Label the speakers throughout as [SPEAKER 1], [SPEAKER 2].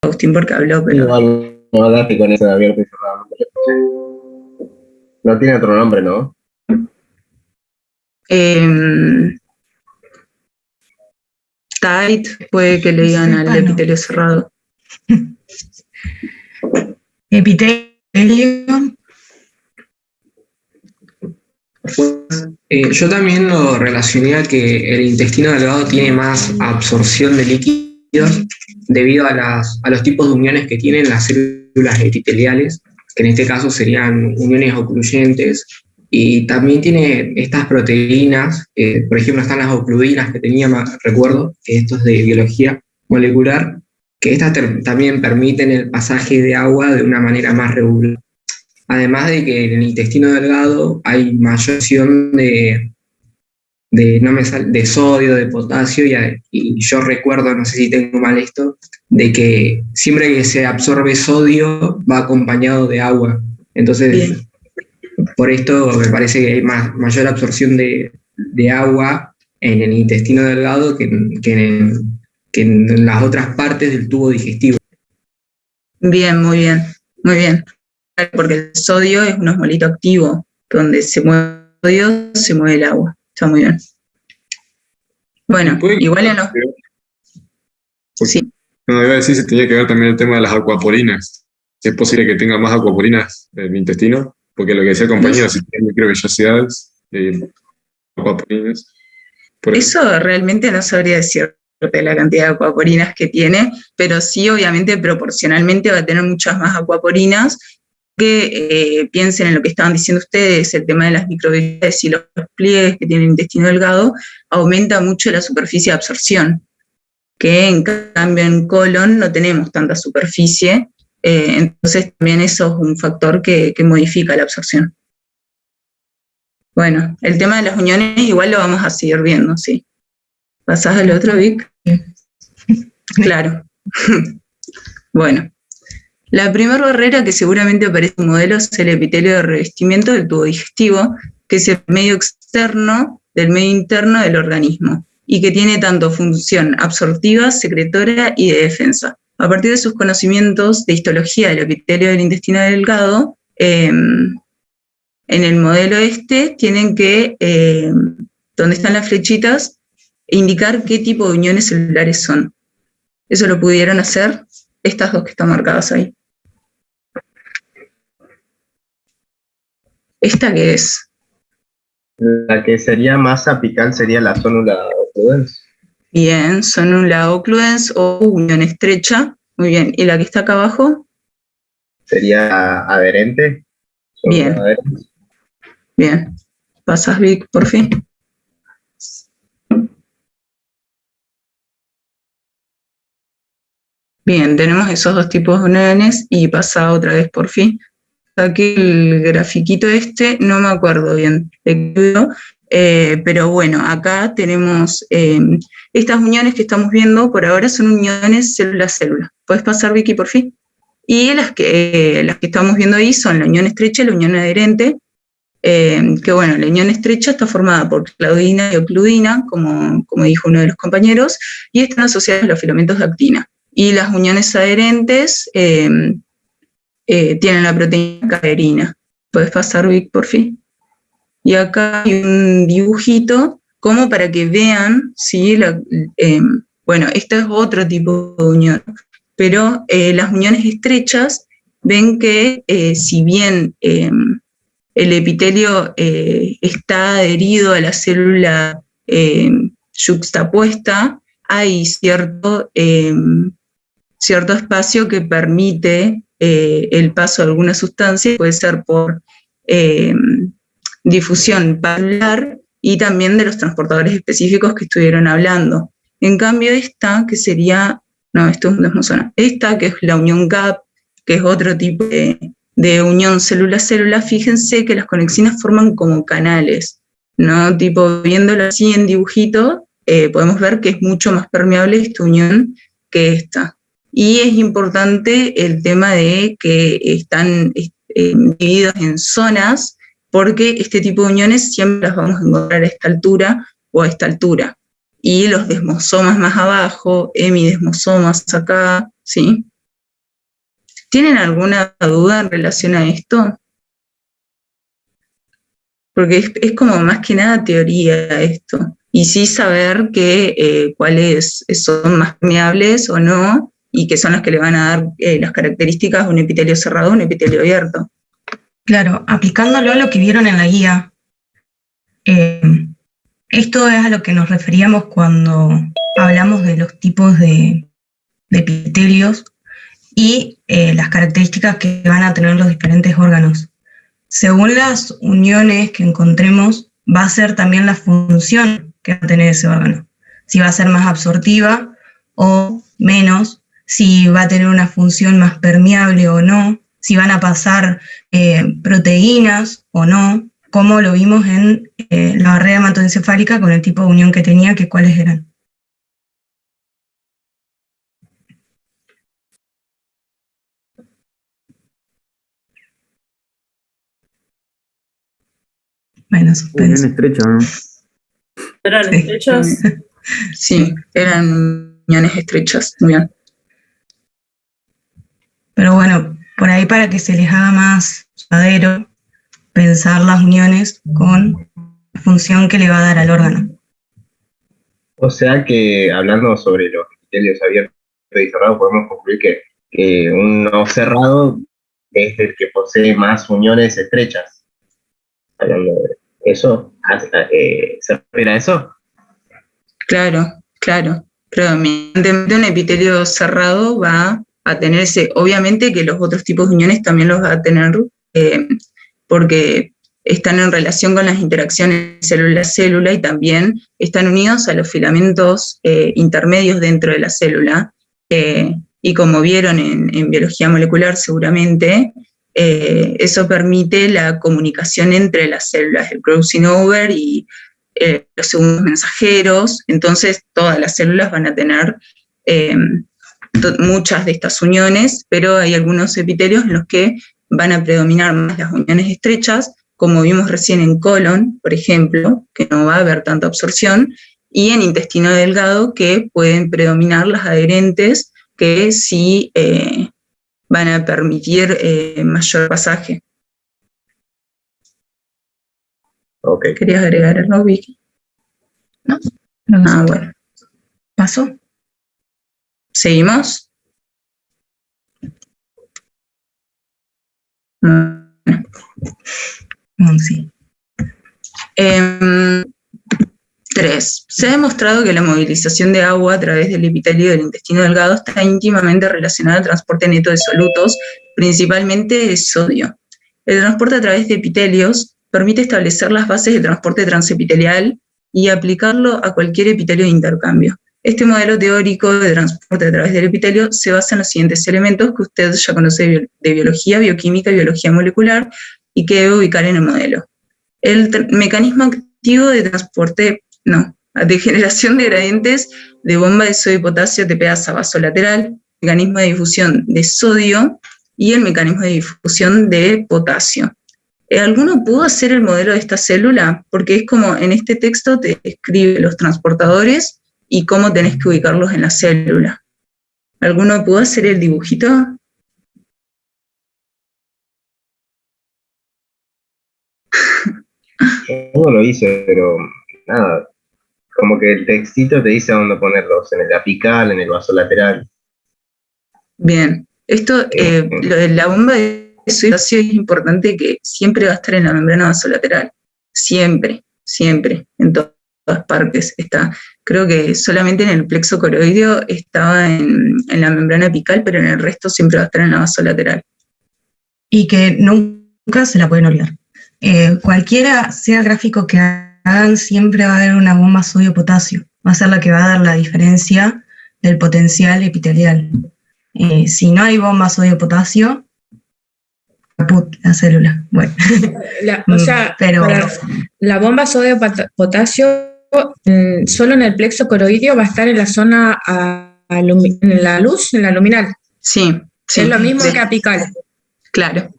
[SPEAKER 1] Agustín porque habló, pero...
[SPEAKER 2] Igual, no date con eso de abierto y cerrado, nunca lo escuché. No tiene otro nombre, ¿no?
[SPEAKER 1] Tight, puede que le digan al epitelio cerrado.
[SPEAKER 3] Epitelio.
[SPEAKER 4] Yo también lo relacioné a que el intestino delgado tiene más absorción de líquidos debido a los tipos de uniones que tienen las células epiteliales, que en este caso serían uniones ocluyentes, y también tiene estas proteínas, por ejemplo están las ocluinas que tenía, recuerdo, que esto es de biología molecular, que estas también permiten el pasaje de agua de una manera más regular. Además de que en el intestino delgado hay mayor acción de sodio, de potasio, y yo recuerdo, no sé si tengo mal esto, de que siempre que se absorbe sodio va acompañado de agua. Entonces, bien, por esto me parece que hay mayor absorción de agua en el intestino delgado que en las otras partes del tubo digestivo.
[SPEAKER 1] Bien, muy bien, muy bien. Porque el sodio es un osmolito activo, donde se mueve el sodio, se mueve el agua. Está muy bien. Bueno, igual en los...
[SPEAKER 5] Sí. No, iba a decir si tenía que ver también el tema de las acuaporinas. Si es posible que tenga más acuaporinas en el intestino, porque lo que decía el compañero, si tiene microvellosidades, acuaporinas.
[SPEAKER 1] Eso realmente no sabría decirte la cantidad de acuaporinas que tiene, pero sí, obviamente, proporcionalmente va a tener muchas más acuaporinas. Que piensen en lo que estaban diciendo ustedes, el tema de las microvellosidades y los pliegues que tiene el intestino delgado, aumenta mucho la superficie de absorción, que en cambio en colon no tenemos tanta superficie, entonces también eso es un factor que modifica la absorción. Bueno, el tema de las uniones igual lo vamos a seguir viendo, sí. ¿Pasás al otro, Vic? Claro. Bueno. La primera barrera que seguramente aparece en el modelo es el epitelio de revestimiento del tubo digestivo, que es el medio externo del medio interno del organismo y que tiene tanto función absortiva, secretora y de defensa. A partir de sus conocimientos de histología del epitelio del intestino delgado, en el modelo tienen que, donde están las flechitas, indicar qué tipo de uniones celulares son. Eso lo pudieron hacer estas dos que están marcadas ahí. ¿Esta qué es?
[SPEAKER 2] La que sería más apical sería la zonula occludens.
[SPEAKER 1] Bien, zonula occludens o unión estrecha. Muy bien. ¿Y la que está acá abajo?
[SPEAKER 2] Sería adherente.
[SPEAKER 1] Bien.
[SPEAKER 2] Adherente.
[SPEAKER 1] Bien. ¿Pasas, Vic, por fin? Bien, tenemos esos dos tipos de uniones y pasa otra vez, por fin. Aquí el grafiquito no me acuerdo bien de qué, pero bueno, acá tenemos estas uniones que estamos viendo por ahora son uniones célula-célula. ¿Puedes pasar, Vicky, por fin? Y las que estamos viendo ahí son la unión estrecha y la unión adherente, que bueno, la unión estrecha está formada por claudina y ocludina, como dijo uno de los compañeros, y están asociadas a los filamentos de actina. Y las uniones adherentes tienen la proteína caderina. ¿Puedes pasar, Vic, por fin? Y acá hay un dibujito como para que vean, ¿sí? Bueno, este es otro tipo de unión, pero las uniones estrechas ven que si bien el epitelio está adherido a la célula yuxtapuesta, hay cierto espacio que permite el paso de alguna sustancia, puede ser por difusión celular y también de los transportadores específicos que estuvieron hablando. En cambio esta, que sería, no, esto es un desmosona, esta que es la unión GAP, que es otro tipo de unión célula-célula, fíjense que las conexinas forman como canales, ¿no? Tipo, viéndolo así en dibujito, podemos ver que es mucho más permeable esta unión que esta. Y es importante el tema de que están divididos en zonas, porque este tipo de uniones siempre las vamos a encontrar a esta altura o a esta altura. Y los desmosomas más abajo, hemidesmosomas acá, ¿sí? ¿Tienen alguna duda en relación a esto? Porque es como más que nada teoría esto. Y sí saber cuáles son más permeables o no, y que son los que le van a dar las características de un epitelio cerrado o un epitelio abierto.
[SPEAKER 3] Claro, aplicándolo a lo que vieron en la guía, esto es a lo que nos referíamos cuando hablamos de los tipos de epitelios y las características que van a tener los diferentes órganos. Según las uniones que encontremos, va a ser también la función que va a tener ese órgano. Si va a ser más absortiva o menos, si va a tener una función más permeable o no, si van a pasar proteínas o no, como lo vimos en la barrera hematoencefálica con el tipo de unión que tenía, que cuáles eran. Bueno,
[SPEAKER 6] Bien estrecho, ¿no?
[SPEAKER 7] ¿Eran estrechos?
[SPEAKER 1] Sí, eran uniones estrechas, muy bien.
[SPEAKER 3] Pero bueno, por ahí para que se les haga más llevadero pensar las uniones con la función que le va a dar al órgano.
[SPEAKER 2] O sea que, hablando sobre los epitelios abiertos y cerrados, podemos concluir que un no cerrado es el que posee más uniones estrechas. Hablando de eso, ¿se refiere a eso?
[SPEAKER 1] Claro. Predominantemente un epitelio cerrado va a tener obviamente que los otros tipos de uniones también los va a tener, porque están en relación con las interacciones célula-célula y también están unidos a los filamentos intermedios dentro de la célula. Y como vieron en biología molecular seguramente, eso permite la comunicación entre las células, el crossing over y los segundos mensajeros. Entonces todas las células van a tener muchas de estas uniones, pero hay algunos epitelios en los que van a predominar más las uniones estrechas, como vimos recién en colon, por ejemplo, que no va a haber tanta absorción, y en intestino delgado, que pueden predominar las adherentes, que sí van a permitir mayor pasaje.
[SPEAKER 2] Ok.
[SPEAKER 1] ¿Querías agregar algo, Vicky?
[SPEAKER 3] ¿No?
[SPEAKER 1] Bueno.
[SPEAKER 3] ¿Pasó?
[SPEAKER 1] ¿Seguimos?
[SPEAKER 3] Sí.
[SPEAKER 1] 3. Se ha demostrado que la movilización de agua a través del epitelio del intestino delgado está íntimamente relacionada al transporte neto de solutos, principalmente de sodio. El transporte a través de epitelios permite establecer las bases de transporte transepitelial y aplicarlo a cualquier epitelio de intercambio. Este modelo teórico de transporte a través del epitelio se basa en los siguientes elementos que usted ya conoce de biología, bioquímica y biología molecular y que debe ubicar en el modelo. El mecanismo activo de transporte, de generación de gradientes de bomba de sodio y potasio TPasa vasolateral, mecanismo de difusión de sodio y el mecanismo de difusión de potasio. ¿Alguno pudo hacer el modelo de esta célula? Porque es como en este texto te describe los transportadores y cómo tenés que ubicarlos en la célula. ¿Alguno pudo hacer el dibujito?
[SPEAKER 2] Yo no lo hice, pero nada, como que el textito te dice a dónde ponerlos, en el apical, en el vasolateral.
[SPEAKER 1] Bien, esto, lo de la bomba de sodio y potasio es importante, que siempre va a estar en la membrana vasolateral, siempre, en todas partes está. Creo que solamente en el plexo coroideo estaba en la membrana apical, pero en el resto siempre va a estar en la vasolateral.
[SPEAKER 3] Y que nunca se la pueden olvidar. Cualquiera sea el gráfico que hagan, siempre va a haber una bomba sodio-potasio. Va a ser la que va a dar la diferencia del potencial epitelial. Si no hay bomba sodio-potasio, caput la célula. Bueno.
[SPEAKER 7] Pero la bomba sodio-potasio solo en el plexo coroideo va a estar en la zona en la luz, en la luminal.
[SPEAKER 1] Sí.
[SPEAKER 7] Es lo mismo que apical.
[SPEAKER 1] Claro.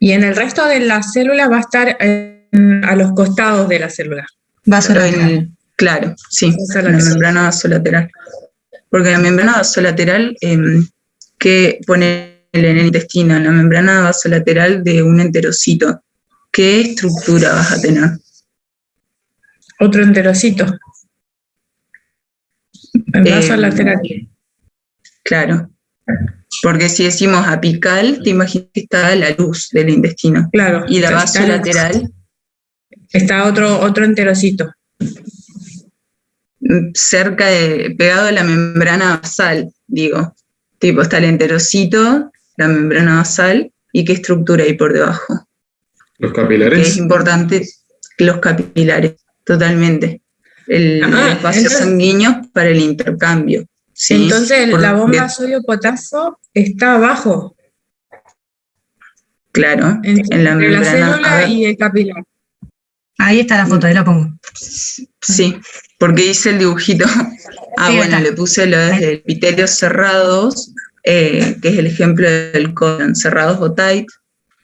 [SPEAKER 7] Y en el resto de la célula va a estar a los costados de la célula.
[SPEAKER 3] Vasolateral.
[SPEAKER 1] Claro, sí, en la membrana vasolateral. Porque la membrana vasolateral que pone en el intestino, en la membrana vasolateral de un enterocito, ¿qué estructura vas a tener?
[SPEAKER 7] Otro enterocito. El vaso lateral.
[SPEAKER 1] Claro. Porque si decimos apical, te imaginas que está la luz del intestino.
[SPEAKER 7] Claro.
[SPEAKER 1] Y la vasolateral.
[SPEAKER 7] Está otro enterocito.
[SPEAKER 1] Pegado a la membrana basal, digo. Tipo, está el enterocito, la membrana basal, ¿y qué estructura hay por debajo?
[SPEAKER 5] Los capilares.
[SPEAKER 1] Que es importante, los capilares, totalmente. Los vasos sanguíneos para el intercambio. ¿Sí?
[SPEAKER 7] Entonces, la bomba sodio-potasio está abajo.
[SPEAKER 1] Claro, en la membrana.
[SPEAKER 7] La célula y el capilar.
[SPEAKER 3] Ahí está la foto, ahí la pongo.
[SPEAKER 1] Sí, porque hice el dibujito.
[SPEAKER 3] Sí,
[SPEAKER 1] Bueno,
[SPEAKER 3] está.
[SPEAKER 1] le puse los epitelios cerrados, que es el ejemplo del colon, cerrados o tight,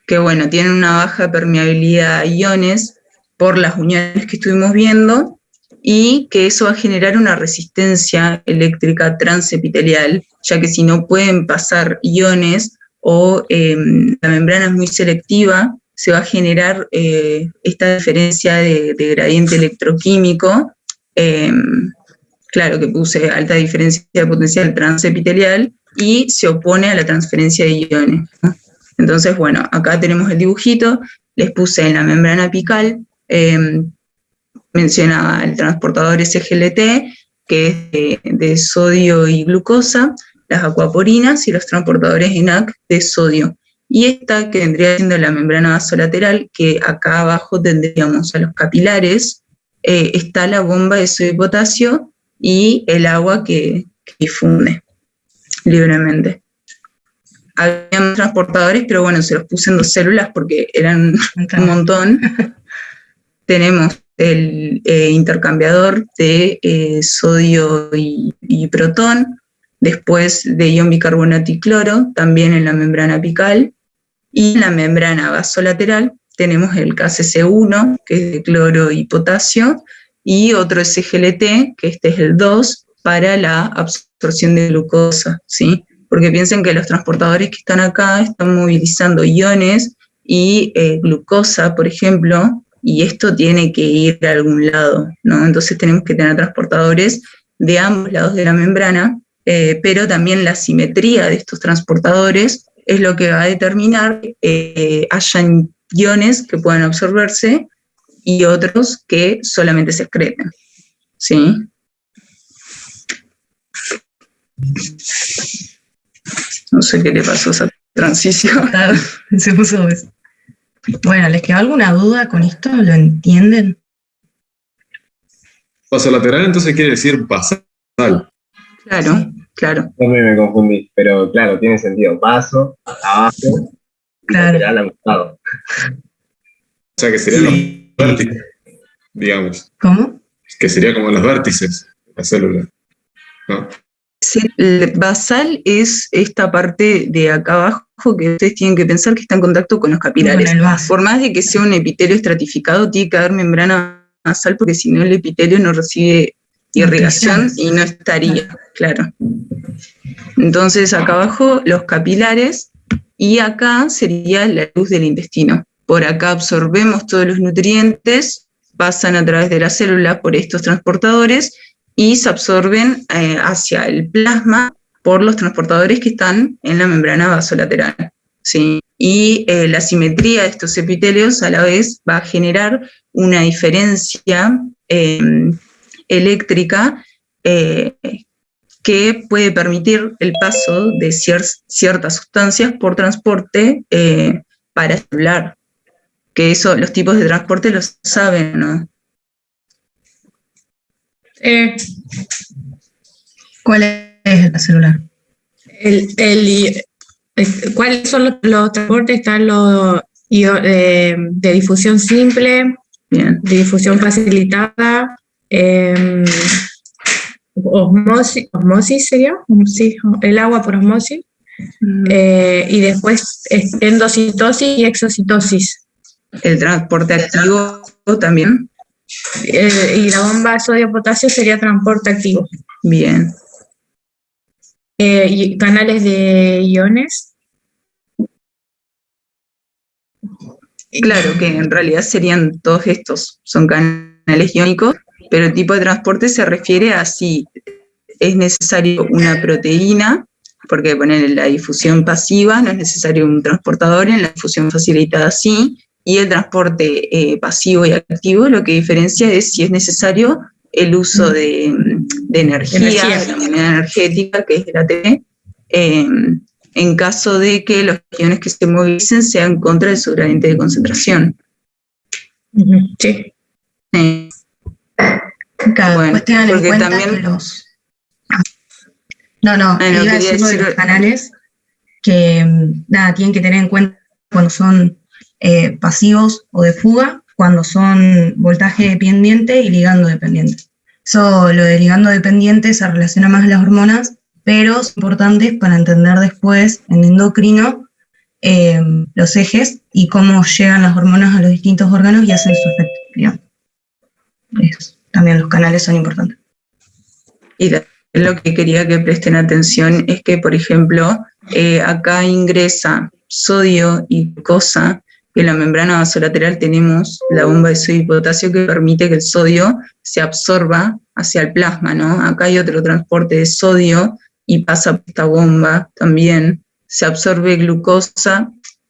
[SPEAKER 1] que bueno, tienen una baja permeabilidad a iones por las uniones que estuvimos viendo, y que eso va a generar una resistencia eléctrica transepitelial, ya que si no pueden pasar iones o la membrana es muy selectiva, se va a generar esta diferencia de gradiente electroquímico, claro que puse alta diferencia de potencial transepitelial, y se opone a la transferencia de iones, ¿no? Entonces, bueno, acá tenemos el dibujito, les puse en la membrana apical, mencionaba el transportador SGLT, que es de sodio y glucosa, las acuaporinas y los transportadores ENaC de sodio. Y esta que vendría siendo la membrana vasolateral, que acá abajo tendríamos a los capilares, está la bomba de sodio y potasio y el agua que difunde libremente. Había transportadores, pero bueno, se los puse en 2 células porque eran un montón. Tenemos el intercambiador de sodio y protón, después de ion bicarbonato y cloro, también en la membrana apical, y en la membrana vasolateral tenemos el KCC1, que es de cloro y potasio, y otro SGLT, que este es el 2, para la absorción de glucosa, ¿sí? Porque piensen que los transportadores que están acá están movilizando iones y glucosa, por ejemplo, y esto tiene que ir a algún lado, ¿no? Entonces tenemos que tener transportadores de ambos lados de la membrana, pero también la simetría de estos transportadores es lo que va a determinar hayan iones que puedan absorberse y otros que solamente se excreten, ¿sí? No sé qué le pasó a esa transición.
[SPEAKER 3] Se puso eso. Bueno, ¿les quedó alguna duda con esto? ¿Lo entienden?
[SPEAKER 5] Vasolateral entonces quiere decir basal.
[SPEAKER 1] Claro,
[SPEAKER 3] Sí.
[SPEAKER 1] Claro.
[SPEAKER 2] También me confundí, pero claro, tiene sentido. Vaso, abajo,
[SPEAKER 3] Claro.
[SPEAKER 2] lateral, a un lado.
[SPEAKER 5] O sea que serían los vértices, digamos.
[SPEAKER 3] ¿Cómo?
[SPEAKER 5] Que sería como los vértices de la célula, ¿no?
[SPEAKER 1] Sí, el basal es esta parte de acá abajo que ustedes tienen que pensar que está en contacto con los capilares.
[SPEAKER 3] Con el vaso.
[SPEAKER 1] Por más de que sea un epitelio estratificado, tiene que haber membrana basal, porque si no el epitelio no recibe irrigación y no estaría, claro. Entonces acá abajo los capilares, y acá sería la luz del intestino. Por acá absorbemos todos los nutrientes, pasan a través de la célula por estos transportadores y se absorben hacia el plasma por los transportadores que están en la membrana vasolateral, ¿sí? Y la simetría de estos epitelios a la vez va a generar una diferencia eléctrica que puede permitir el paso de ciertas sustancias por transporte paracelular, que eso los tipos de transporte los saben, ¿no?
[SPEAKER 3] ¿Cuál es la celular?
[SPEAKER 7] ¿Cuáles son los transportes? Están los de difusión simple,
[SPEAKER 1] Bien.
[SPEAKER 7] de difusión facilitada, osmosis sería, sí, el agua por osmosis, y después endocitosis y exocitosis.
[SPEAKER 1] El transporte activo también.
[SPEAKER 7] Y la bomba sodio-potasio sería transporte activo.
[SPEAKER 1] Bien.
[SPEAKER 7] Y canales de iones.
[SPEAKER 1] Claro, que en realidad serían todos estos, son canales iónicos, pero el tipo de transporte se refiere a si es necesario una proteína, porque poner la difusión pasiva no es necesario un transportador, en la difusión facilitada sí, y el transporte pasivo y activo lo que diferencia es si es necesario el uso de energía, de la moneda energética, que es el ATP, en caso de que los iones que se movilicen sean contra de su gradiente de concentración.
[SPEAKER 7] Sí.
[SPEAKER 3] Bueno, pues tengan en cuenta también que los... iba a decir lo de los canales, que nada, tienen que tener en cuenta cuando son pasivos o de fuga, cuando son voltaje dependiente y ligando dependiente. Eso, lo de ligando dependiente se relaciona más a las hormonas, pero es importante para entender después en endocrino los ejes y cómo llegan las hormonas a los distintos órganos y hacen su efecto, digamos. También los canales son importantes.
[SPEAKER 1] Y lo que quería que presten atención es que, por ejemplo, acá ingresa sodio y glucosa, que en la membrana vasolateral tenemos la bomba de sodio y potasio que permite que el sodio se absorba hacia el plasma, ¿no? Acá hay otro transporte de sodio y pasa por esta bomba también, se absorbe glucosa,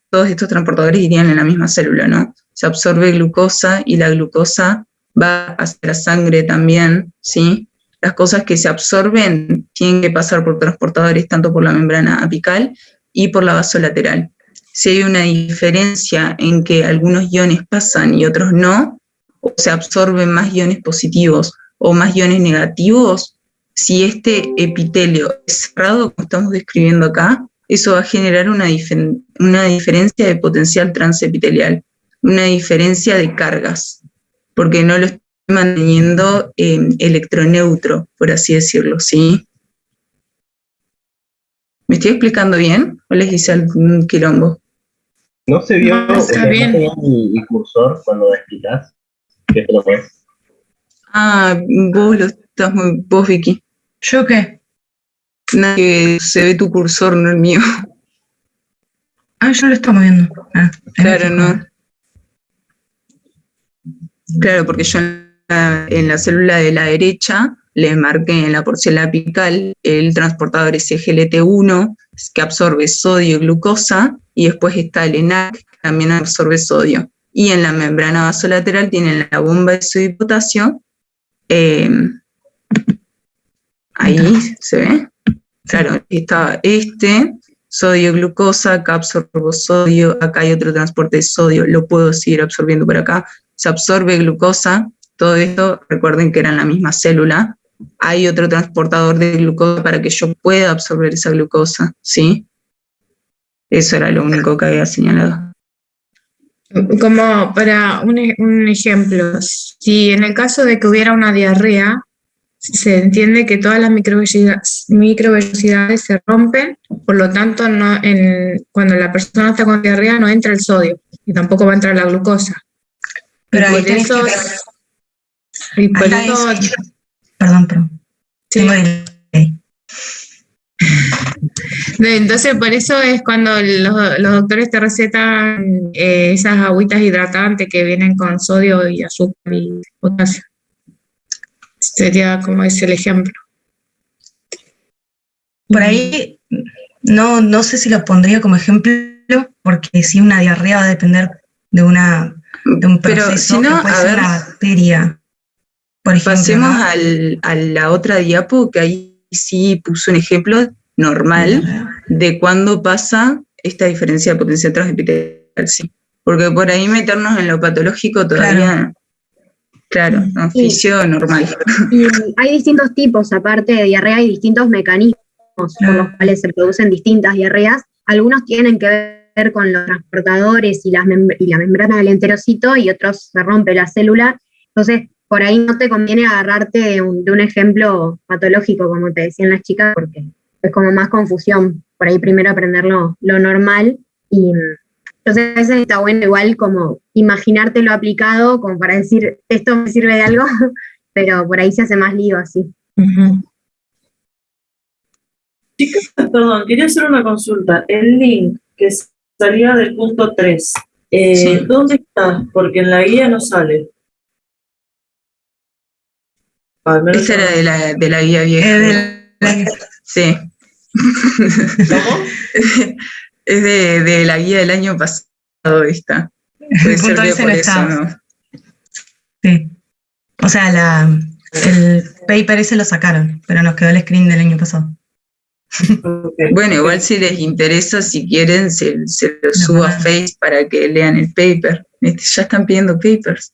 [SPEAKER 1] todos estos transportadores irían en la misma célula, ¿no? Se absorbe glucosa y la glucosa va hacia la sangre también, ¿sí? Las cosas que se absorben tienen que pasar por transportadores tanto por la membrana apical y por la vasolateral. Si hay una diferencia en que algunos iones pasan y otros no, o se absorben más iones positivos o más iones negativos, si este epitelio es cerrado, como estamos describiendo acá, eso va a generar una diferencia de potencial transepitelial, una diferencia de cargas, porque no lo estoy manteniendo electroneutro, por así decirlo, ¿sí? ¿Me estoy explicando bien o les hice algún quilombo?
[SPEAKER 2] ¿No se vio
[SPEAKER 7] bien.
[SPEAKER 2] mi cursor cuando explicás qué es lo que es?
[SPEAKER 1] Vos, Vicky.
[SPEAKER 3] ¿Yo qué?
[SPEAKER 1] Nada, que se ve tu cursor, no el mío.
[SPEAKER 3] Yo lo estaba viendo.
[SPEAKER 1] Claro, no. Claro, porque yo en la célula de la derecha le marqué en la porción apical el transportador SGLT1, que absorbe sodio y glucosa, y después está el ENAC, que también absorbe sodio. Y en la membrana vasolateral tienen la bomba de sodio y potasio. Ahí se ve. Claro, está sodio, glucosa, acá absorbo sodio, acá hay otro transporte de sodio, lo puedo seguir absorbiendo por acá. Se absorbe glucosa, todo esto, recuerden que era en la misma célula. Hay otro transportador de glucosa para que yo pueda absorber esa glucosa, ¿sí? Eso era lo único que había señalado.
[SPEAKER 7] Como para un ejemplo, si en el caso de que hubiera una diarrea, se entiende que todas las microvellosidades se rompen, por lo tanto cuando la persona está con diarrea no entra el sodio y tampoco va a entrar la glucosa.
[SPEAKER 3] Pero
[SPEAKER 7] por eso...
[SPEAKER 3] Perdón.
[SPEAKER 7] Sí. Entonces, por eso es cuando los doctores te recetan esas agüitas hidratantes que vienen con sodio y azúcar y potasio. Sería como ese el ejemplo.
[SPEAKER 3] Por ahí, no sé si lo pondría como ejemplo, porque si una diarrea va a depender de un proceso.
[SPEAKER 1] Pero si no,
[SPEAKER 3] que puede ser una bacteria. Por ejemplo,
[SPEAKER 1] pasemos a la otra diapo, que ahí sí puso un ejemplo normal de cuándo pasa esta diferencia de potencial transepitelial, sí. Porque por ahí meternos en lo patológico todavía, claro, no, fisio normal.
[SPEAKER 6] Y hay distintos tipos, aparte de diarrea, hay distintos mecanismos por los cuales se producen distintas diarreas. Algunos tienen que ver con los transportadores y la membrana del enterocito, y otros se rompe la célula. Entonces, por ahí no te conviene agarrarte de un ejemplo patológico, como te decían las chicas, porque es como más confusión. Por ahí primero aprender lo normal, y entonces está bueno igual como imaginártelo aplicado, como para decir, esto me sirve de algo, pero por ahí se hace más lío así.
[SPEAKER 8] Chicas, perdón, quería hacer una consulta. El link que salía del punto 3,
[SPEAKER 1] Sí.
[SPEAKER 8] ¿dónde está? Porque en la guía no sale. Al menos
[SPEAKER 1] Esta era
[SPEAKER 8] yo
[SPEAKER 1] de la guía vieja. Sí.
[SPEAKER 8] ¿Cómo?
[SPEAKER 1] Es de la guía del año pasado esta. Puede
[SPEAKER 3] El
[SPEAKER 1] ser
[SPEAKER 3] punto
[SPEAKER 1] que
[SPEAKER 3] ese
[SPEAKER 1] por
[SPEAKER 3] no
[SPEAKER 1] eso,
[SPEAKER 3] está.
[SPEAKER 1] ¿no?
[SPEAKER 3] Sí. O sea, el paper ese lo sacaron, pero nos quedó el screen del año pasado.
[SPEAKER 8] Okay.
[SPEAKER 1] Bueno, igual si les interesa, si quieren, se lo
[SPEAKER 3] Lo
[SPEAKER 1] subo a
[SPEAKER 3] mandan.
[SPEAKER 1] Face para que lean el paper. Ya están pidiendo papers.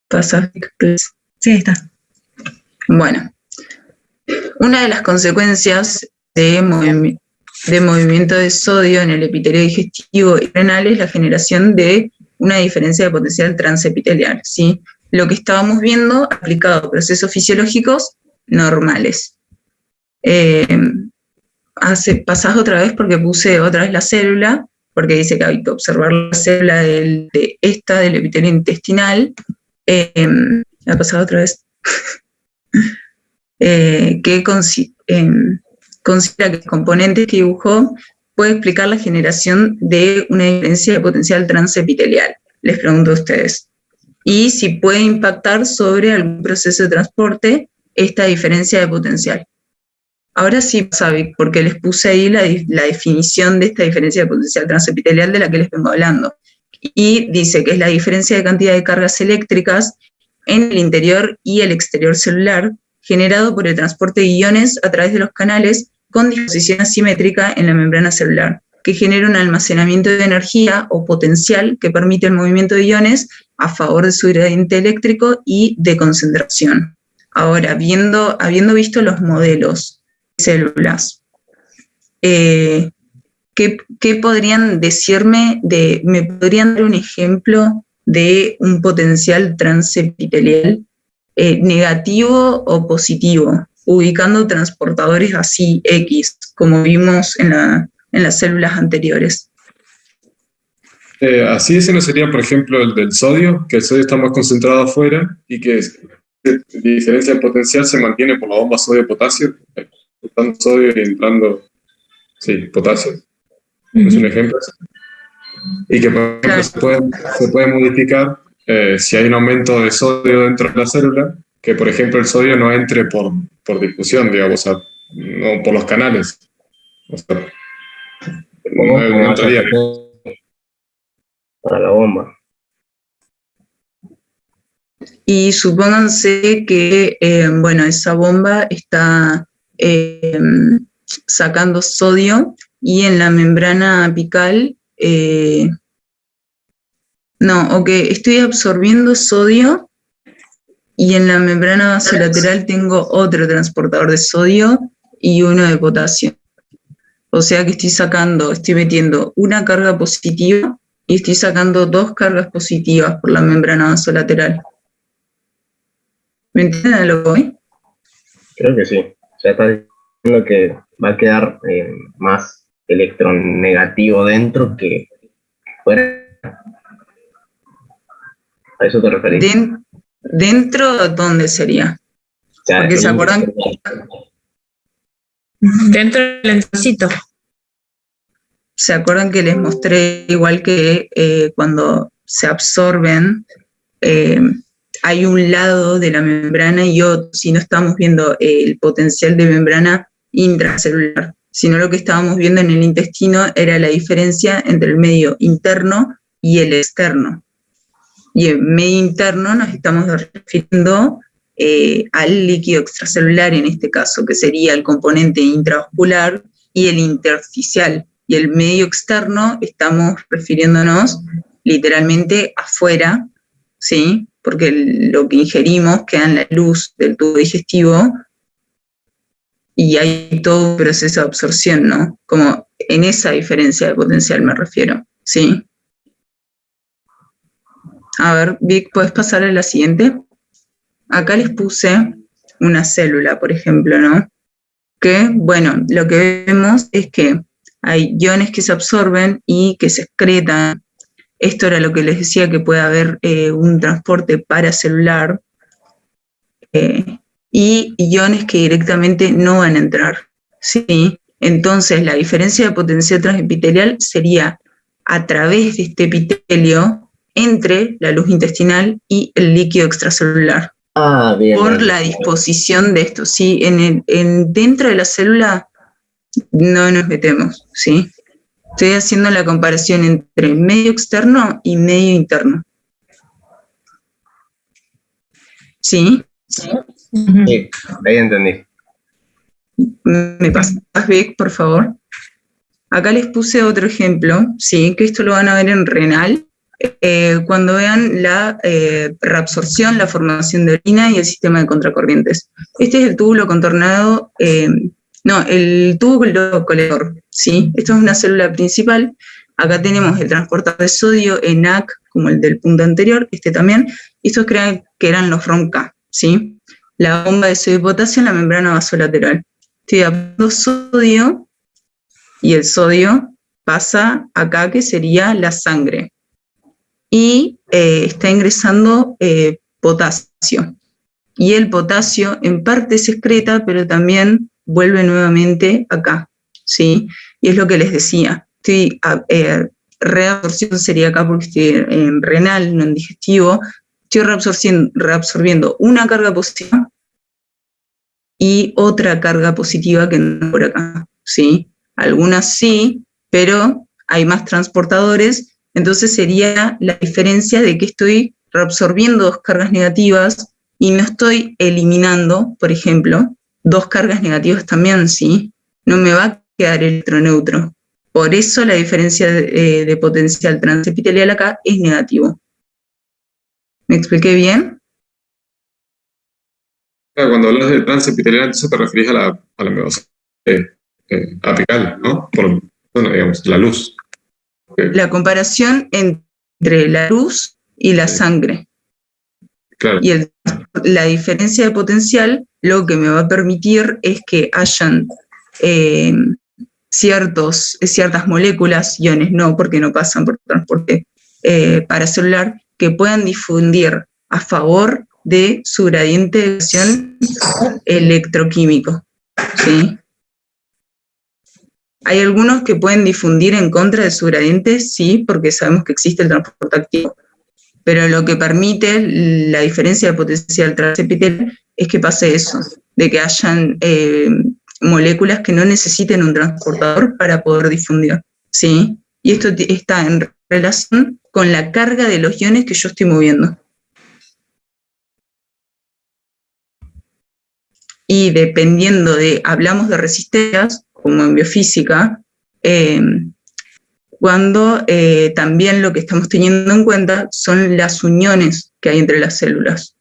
[SPEAKER 1] Pasa.
[SPEAKER 3] Sí, ahí está.
[SPEAKER 1] Bueno, una de las consecuencias de movimiento de sodio en el epitelio digestivo y renal es la generación de una diferencia de potencial transepitelial, ¿sí? Lo que estábamos viendo aplicado a procesos fisiológicos normales. Pasás otra vez porque puse otra vez la célula, porque dice que hay que observar la célula del epitelio intestinal. La pasado otra vez. Que considera que los componentes que dibujó puede explicar la generación de una diferencia de potencial transepitelial. Les pregunto a ustedes. Y si puede impactar sobre algún proceso de transporte esta diferencia de potencial. Ahora sí, sabe, porque les puse ahí la definición de esta diferencia de potencial transepitelial de la que les vengo hablando. Y dice que es la diferencia de cantidad de cargas eléctricas en el interior y el exterior celular, generado por el transporte de iones a través de los canales con disposición asimétrica en la membrana celular, que genera un almacenamiento de energía o potencial que permite el movimiento de iones a favor de su gradiente eléctrico y de concentración. Ahora, habiendo visto los modelos de células, ¿qué podrían decirme me podrían dar un ejemplo de un potencial transepitelial negativo o positivo, ubicando transportadores así X, como vimos en las células anteriores?
[SPEAKER 5] Así ese no sería, por ejemplo, el del sodio, que el sodio está más concentrado afuera y que la diferencia en potencial se mantiene por la bomba sodio-potasio, entrando sodio y entrando, potasio. Es un ejemplo. Y que, por ejemplo, se puede modificar si hay un aumento de sodio dentro de la célula, que, por ejemplo, el sodio no entre por difusión, digamos, o sea, no por los canales. O sea, no entraría.
[SPEAKER 2] Para la bomba.
[SPEAKER 1] Y supónganse que, esa bomba está sacando sodio y en la membrana apical, estoy absorbiendo sodio y en la membrana basolateral tengo otro transportador de sodio y uno de potasio. O sea que estoy metiendo una carga positiva y estoy sacando dos cargas positivas por la membrana basolateral. ¿Me entienden a lo que voy?
[SPEAKER 2] Creo que sí. Ya está diciendo que va a quedar más electronegativo dentro que fuera. ¿A eso te referís?
[SPEAKER 1] ¿Dentro dónde sería?
[SPEAKER 2] O sea,
[SPEAKER 1] Porque se acuerdan.
[SPEAKER 7] Dentro del entrocito.
[SPEAKER 1] ¿Se acuerdan que les mostré igual que cuando se absorben, hay un lado de la membrana y otro, si no estamos viendo el potencial de membrana intracelular, sino lo que estábamos viendo en el intestino era la diferencia entre el medio interno y el externo. Y en medio interno nos estamos refiriendo al líquido extracelular en este caso, que sería el componente intravascular y el intersticial. Y el medio externo estamos refiriéndonos literalmente afuera, ¿sí? Porque lo que ingerimos queda en la luz del tubo digestivo y hay todo un proceso de absorción, ¿no? Como en esa diferencia de potencial me refiero, ¿sí? A ver, Vic, ¿puedes pasar a la siguiente? Acá les puse una célula, por ejemplo, ¿no? Que, lo que vemos es que hay iones que se absorben y que se excretan. Esto era lo que les decía, que puede haber un transporte paracelular. y iones que directamente no van a entrar, ¿sí? Entonces, la diferencia de potencial transepitelial sería a través de este epitelio entre la luz intestinal y el líquido extracelular.
[SPEAKER 2] Bien.
[SPEAKER 1] Por la disposición de esto, ¿sí? Dentro de la célula no nos metemos, ¿sí? Estoy haciendo la comparación entre medio externo y medio interno. ¿Sí?
[SPEAKER 2] Sí, ahí entendí.
[SPEAKER 1] ¿Me pasas, Vic, por favor? Acá les puse otro ejemplo, ¿sí? Que esto lo van a ver en renal, cuando vean la reabsorción, la formación de orina y el sistema de contracorrientes. Este es el túbulo contornado, el túbulo colector, ¿sí? Esto es una célula principal. Acá tenemos el transportador de sodio, ENaC, como el del punto anterior, este también. Estos crean que eran los ROMK, ¿sí? La bomba de sodio y potasio en la membrana vasolateral. Estoy aplicando sodio y el sodio pasa acá, que sería la sangre. Y está ingresando potasio. Y el potasio en parte se excreta, pero también vuelve nuevamente acá, ¿sí? Y es lo que les decía. Reabsorción sería acá porque estoy en renal, no en digestivo. Estoy reabsorbiendo una carga positiva y otra carga positiva que no por acá, ¿sí? Algunas sí, pero hay más transportadores, entonces sería la diferencia de que estoy reabsorbiendo dos cargas negativas y no estoy eliminando, por ejemplo, dos cargas negativas también, ¿sí? No me va a quedar electroneutro. Por eso la diferencia de potencial transepitelial acá es negativo. ¿Me expliqué bien?
[SPEAKER 5] Cuando hablas de transepitelial, entonces te referís a la mucosa apical, ¿no? Digamos, la luz.
[SPEAKER 1] La comparación entre la luz y la sangre.
[SPEAKER 5] Claro.
[SPEAKER 1] Y la diferencia de potencial lo que me va a permitir es que hayan ciertas moléculas, iones no, porque no pasan por transporte paracelular, que puedan difundir a favor de su gradiente de acción electroquímico, ¿sí? Hay algunos que pueden difundir en contra de su gradiente, sí, porque sabemos que existe el transporte activo, pero lo que permite la diferencia de potencial transepitelial es que pase eso, de que hayan moléculas que no necesiten un transportador para poder difundir, ¿sí? Y esto está en relación con la carga de los iones que yo estoy moviendo. Y dependiendo hablamos de resistencias, como en biofísica, cuando también lo que estamos teniendo en cuenta son las uniones que hay entre las células,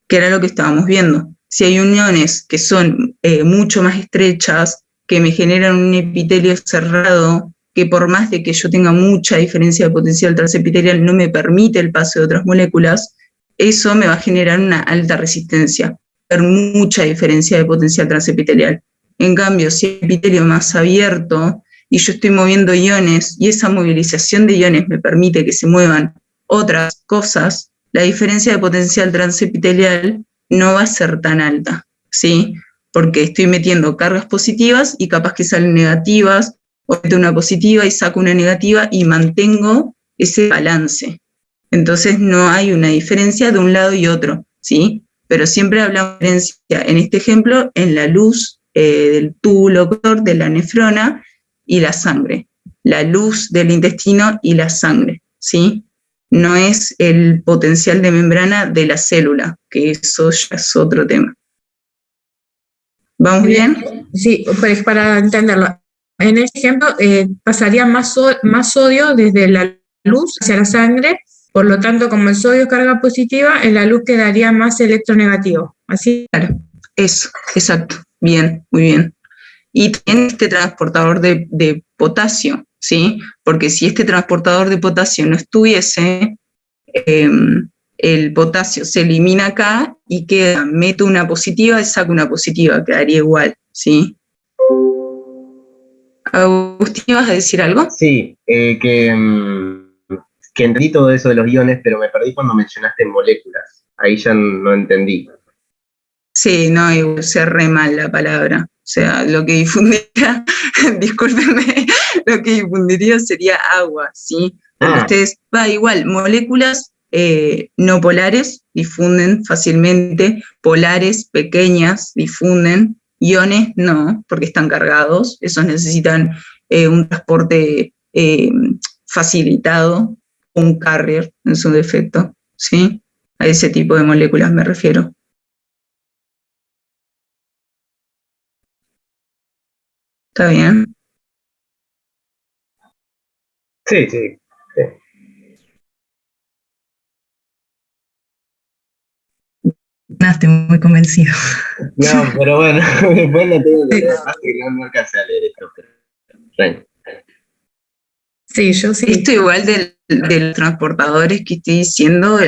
[SPEAKER 1] que era lo que estábamos viendo. Si hay uniones que son mucho más estrechas, que me generan un epitelio cerrado, que por más de que yo tenga mucha diferencia de potencial transepitelial no me permite el paso de otras moléculas, eso me va a generar una alta resistencia, mucha diferencia de potencial transepitelial. En cambio, si hay epitelio más abierto y yo estoy moviendo iones y esa movilización de iones me permite que se muevan otras cosas, la diferencia de potencial transepitelial no va a ser tan alta, ¿sí? Porque estoy metiendo cargas positivas y capaz que salen negativas, o meto una positiva y saco una negativa y mantengo ese balance. Entonces no hay una diferencia de un lado y otro, ¿sí? Pero siempre hablamos de diferencia, en este ejemplo, en la luz del túbulo de la nefrona y la sangre. La luz del intestino y la sangre, ¿sí? No es el potencial de membrana de la célula, que eso ya es otro tema. ¿Vamos bien?
[SPEAKER 7] Sí, pues para entenderlo. En este ejemplo, pasaría más sodio desde la luz hacia la sangre, por lo tanto, como el sodio es carga positiva, en la luz quedaría más electronegativo. ¿Así?
[SPEAKER 1] Claro, eso, exacto. Bien, muy bien. Y tiene este transportador de potasio, ¿sí? Porque si este transportador de potasio no estuviese, el potasio se elimina acá y queda, meto una positiva y saco una positiva, quedaría igual, ¿sí? Agustín, ¿vas a decir algo?
[SPEAKER 2] Sí, que entendí todo eso de los iones, pero me perdí cuando mencionaste moléculas. Ahí ya no entendí.
[SPEAKER 1] Sí, no, y usé re mal la palabra. O sea, lo que difundiría, discúlpenme, lo que difundiría sería agua, ¿sí? Porque ustedes, igual, moléculas no polares difunden fácilmente, polares pequeñas difunden, iones no, porque están cargados, esos necesitan un transporte facilitado, un carrier en su defecto, ¿sí? A ese tipo de moléculas me refiero. ¿Está bien?
[SPEAKER 2] Sí, sí.
[SPEAKER 3] No, estoy muy convencido.
[SPEAKER 2] No, pero bueno, después no tengo que leer más que no alcancé a leer esto. Pero,
[SPEAKER 7] Sí, yo sí.
[SPEAKER 1] Esto igual de los transportadores que estoy diciendo,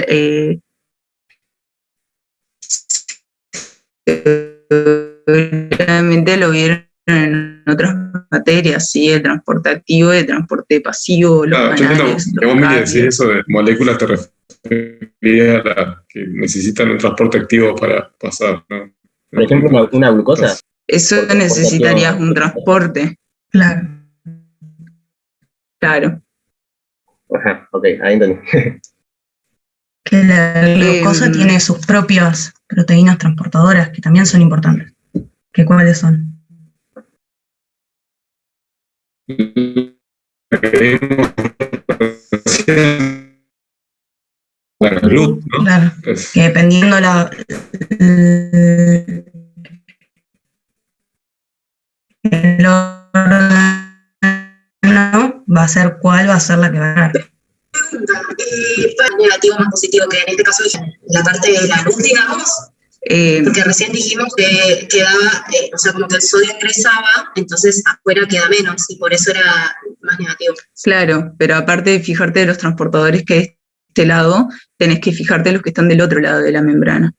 [SPEAKER 1] seguramente lo vieron en otras materias, ¿sí? El transporte activo y el transporte pasivo, los
[SPEAKER 5] Claro, yo entiendo
[SPEAKER 1] canales,
[SPEAKER 5] que
[SPEAKER 1] los
[SPEAKER 5] vos me decís
[SPEAKER 1] carriers.
[SPEAKER 5] eso de moléculas, te referías a las que necesitan un transporte activo para pasar, ¿no?
[SPEAKER 2] por ejemplo, una glucosa.
[SPEAKER 1] Eso
[SPEAKER 2] Por transporte
[SPEAKER 1] necesitarías
[SPEAKER 2] activo.
[SPEAKER 1] un transporte,
[SPEAKER 3] Claro.
[SPEAKER 1] claro.
[SPEAKER 2] Ajá, ok, ahí entendí.
[SPEAKER 3] Que la glucosa tiene sus propias proteínas transportadoras que también son importantes. ¿Qué cuáles son?
[SPEAKER 5] La luz, ¿no?
[SPEAKER 3] Claro, que dependiendo el órgano va a ser cuál va a ser la que va a ganar.
[SPEAKER 9] Negativo más positivo, que en este caso es la parte de la luz, digamos, porque recién dijimos que quedaba, o sea, como que el sodio ingresaba, entonces afuera queda menos, y por eso era más negativo.
[SPEAKER 1] Claro, pero aparte de fijarte de los transportadores que hay de este lado, tenés que fijarte de los que están del otro lado de la membrana.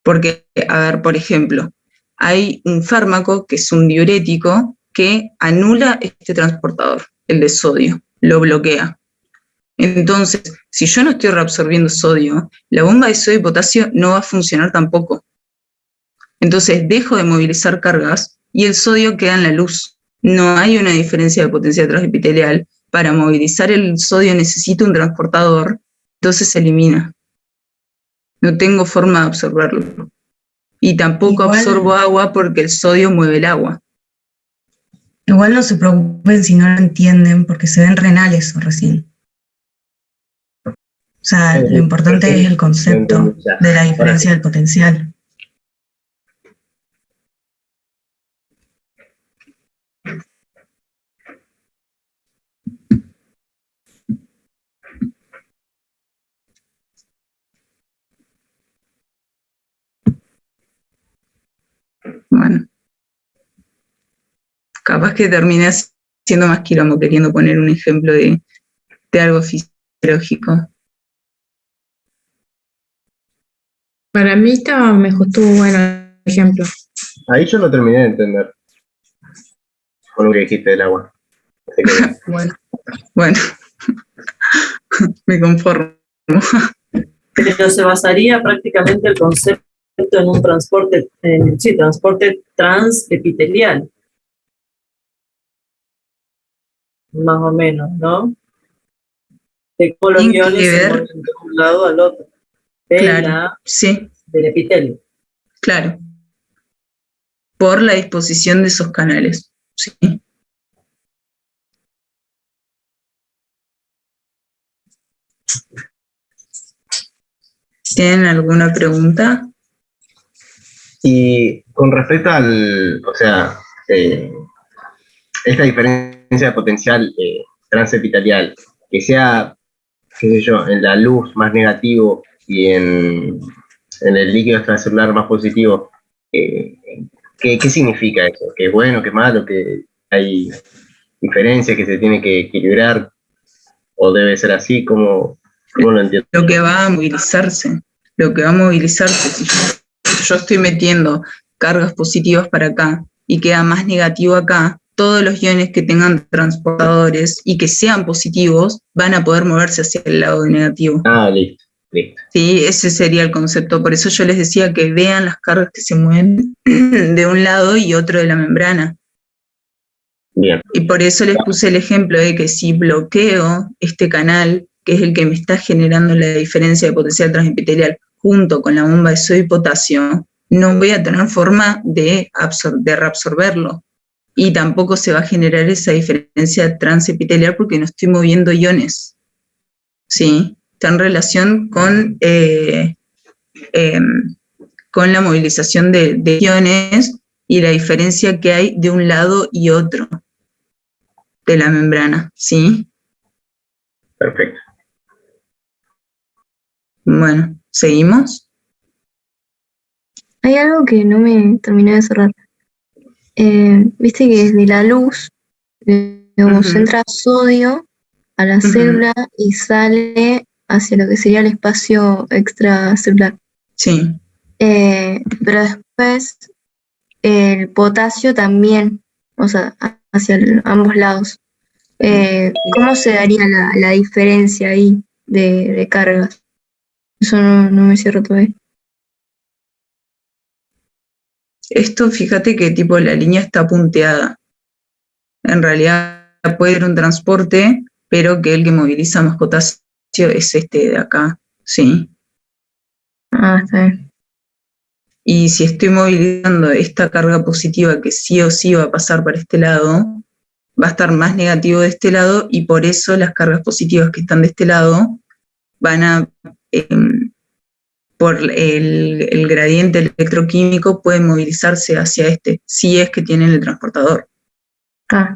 [SPEAKER 1] Porque, a ver, por ejemplo, hay un fármaco que es un diurético que anula este transportador, el de sodio, lo bloquea. Entonces, si yo no estoy reabsorbiendo sodio, la bomba de sodio y potasio no va a funcionar tampoco. Entonces, dejo de movilizar cargas y el sodio queda en la luz. No hay una diferencia de potencia transepitelial. Para movilizar el sodio necesito un transportador, entonces se elimina. No tengo forma de absorberlo. Y tampoco absorbo agua porque el sodio mueve el agua.
[SPEAKER 3] Igual no se preocupen si no lo entienden, porque se ven renales recién. O sea, lo importante es el concepto de la diferencia del potencial.
[SPEAKER 1] Bueno, capaz que terminé siendo más quilombo queriendo poner un ejemplo de algo fisiológico.
[SPEAKER 7] Para mí estuvo bueno el ejemplo.
[SPEAKER 2] Ahí yo no terminé de entender con lo que dijiste del agua.
[SPEAKER 1] Bueno, me conformo.
[SPEAKER 8] Pero se basaría prácticamente el concepto en un transporte, transporte transepitelial. Más o menos, ¿no? De cómo los iones se mueven de un lado al otro.
[SPEAKER 1] Claro, sí.
[SPEAKER 8] Del epitelio.
[SPEAKER 1] Claro. Por la disposición de esos canales. Sí. ¿Tienen alguna pregunta?
[SPEAKER 2] Y con respecto o sea, esta diferencia de potencial transepitelial, que sea, qué sé yo, en la luz más negativo y en el líquido extracelular más positivo, ¿qué significa eso? ¿Que es bueno, que es malo, que hay diferencias que se tiene que equilibrar? ¿O debe ser así? ¿Cómo lo entiendo?
[SPEAKER 1] Lo que va a movilizarse. Si yo estoy metiendo cargas positivas para acá y queda más negativo acá, todos los iones que tengan transportadores y que sean positivos van a poder moverse hacia el lado negativo.
[SPEAKER 2] Ah, listo. Listo.
[SPEAKER 1] Sí, ese sería el concepto. Por eso yo les decía que vean las cargas que se mueven de un lado y otro de la membrana.
[SPEAKER 2] Bien.
[SPEAKER 1] Y por eso les puse el ejemplo de que si bloqueo este canal, que es el que me está generando la diferencia de potencial transepitelial, junto con la bomba de sodio y potasio, no voy a tener forma de reabsorberlo. Y tampoco se va a generar esa diferencia transepitelial porque no estoy moviendo iones. ¿Sí? Está en relación con la movilización de iones y la diferencia que hay de un lado y otro de la membrana, ¿sí?
[SPEAKER 2] Perfecto.
[SPEAKER 1] Bueno, ¿seguimos?
[SPEAKER 10] Hay algo que no me terminé de cerrar. Viste que desde la luz, entra sodio a la célula y sale hacia lo que sería el espacio extracelular.
[SPEAKER 1] Sí.
[SPEAKER 10] Pero después el potasio también, o sea, hacia ambos lados. ¿Cómo se daría la diferencia ahí de cargas? Eso no me cierro todavía.
[SPEAKER 1] Esto, fíjate que tipo la línea está punteada. En realidad puede ser un transporte, pero que el que moviliza más potasio es este de acá, ¿sí?
[SPEAKER 10] Ah, está bien.
[SPEAKER 1] Y si estoy movilizando esta carga positiva que sí o sí va a pasar para este lado, va a estar más negativo de este lado y por eso las cargas positivas que están de este lado van a, por el gradiente electroquímico, pueden movilizarse hacia este, si es que tienen el transportador.
[SPEAKER 10] Ah,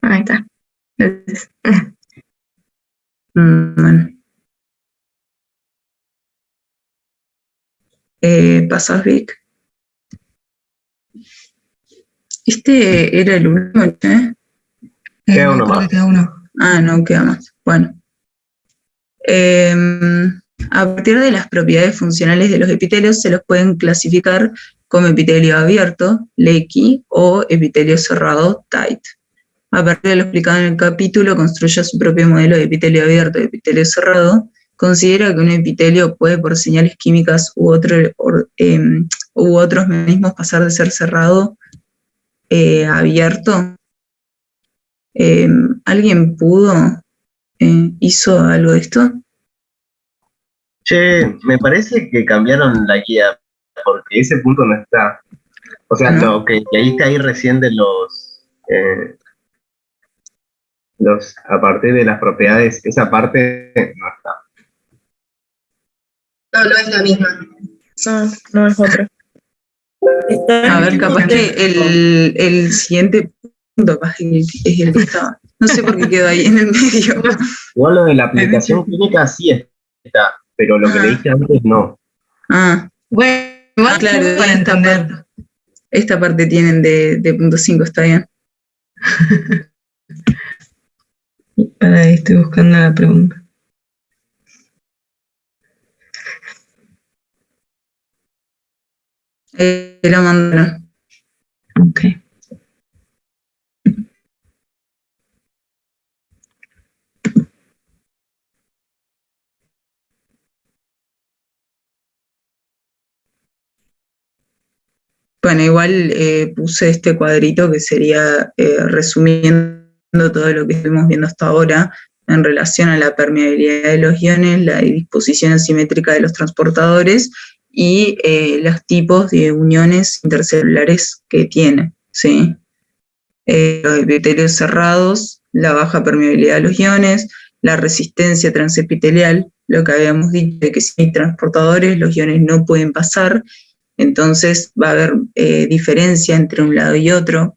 [SPEAKER 10] ahí está.
[SPEAKER 1] Bueno. ¿Pasas, Vic? Este era el último, ¿eh?
[SPEAKER 2] Queda uno
[SPEAKER 3] Creo
[SPEAKER 2] más.
[SPEAKER 3] que queda uno.
[SPEAKER 1] Ah, no, queda más. Bueno. A partir de las propiedades funcionales de los epitelios se los pueden clasificar como epitelio abierto, leaky, o epitelio cerrado, tight. A partir de lo explicado en el capítulo, construya su propio modelo de epitelio abierto y epitelio cerrado. Considera que un epitelio puede, por señales químicas u otros mecanismos, pasar de ser cerrado a abierto. ¿Alguien hizo algo de esto?
[SPEAKER 2] Che, me parece que cambiaron la guía, porque ese punto no está. O sea,
[SPEAKER 1] ¿No?
[SPEAKER 2] lo que ahí está ahí recién de a partir de las propiedades, esa parte no está.
[SPEAKER 9] No, no es la misma.
[SPEAKER 7] No es otra.
[SPEAKER 1] A ver, capaz que el siguiente punto capaz que es el que estaba. No sé por qué quedó ahí en el medio.
[SPEAKER 2] Igual lo de la aplicación clínica sí está, pero lo que le dije antes no.
[SPEAKER 3] Bueno,
[SPEAKER 1] Claro,
[SPEAKER 3] para entender.
[SPEAKER 1] Esta parte tienen de punto 5, está bien.
[SPEAKER 3] Para ahí estoy buscando la pregunta.
[SPEAKER 1] Lo mandaron.
[SPEAKER 3] Ok.
[SPEAKER 1] Bueno, igual puse este cuadrito que sería resumiendo todo lo que estuvimos viendo hasta ahora en relación a la permeabilidad de los iones, la disposición asimétrica de los transportadores y los tipos de uniones intercelulares que tiene, ¿sí? Los epitelios cerrados, la baja permeabilidad de los iones, la resistencia transepitelial, lo que habíamos dicho de que si hay transportadores los iones no pueden pasar, entonces va a haber diferencia entre un lado y otro.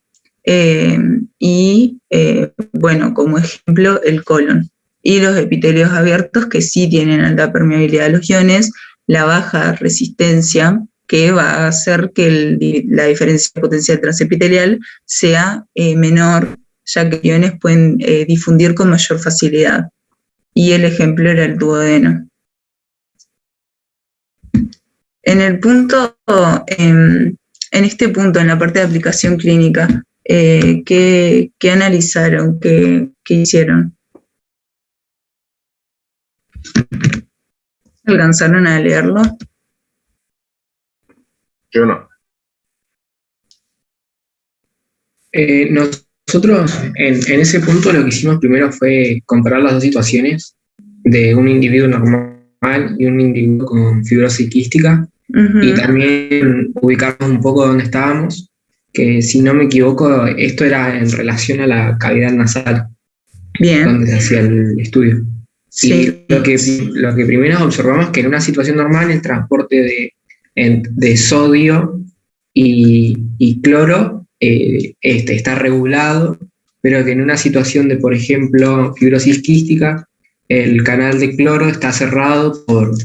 [SPEAKER 1] Bueno, como ejemplo, el colon. Y los epitelios abiertos que sí tienen alta permeabilidad a los iones, la baja resistencia, que va a hacer que la diferencia potencial transepitelial sea menor, ya que iones pueden difundir con mayor facilidad. Y el ejemplo era el duodeno. En el punto, en este punto, en la parte de aplicación clínica, ¿qué analizaron? ¿Qué hicieron? ¿Alcanzaron a leerlo?
[SPEAKER 2] Yo no.
[SPEAKER 4] Nosotros en ese punto lo que hicimos primero fue comparar las dos situaciones de un individuo normal y un individuo con fibrosis quística, y también ubicarnos un poco dónde estábamos, que si no me equivoco, esto era en relación a la cavidad nasal,
[SPEAKER 1] Bien.
[SPEAKER 4] donde se hacía el estudio.
[SPEAKER 1] Sí.
[SPEAKER 4] Y lo que primero observamos que en una situación normal el transporte de sodio y cloro está regulado, pero que en una situación de, por ejemplo, fibrosis quística, el canal de cloro está cerrado por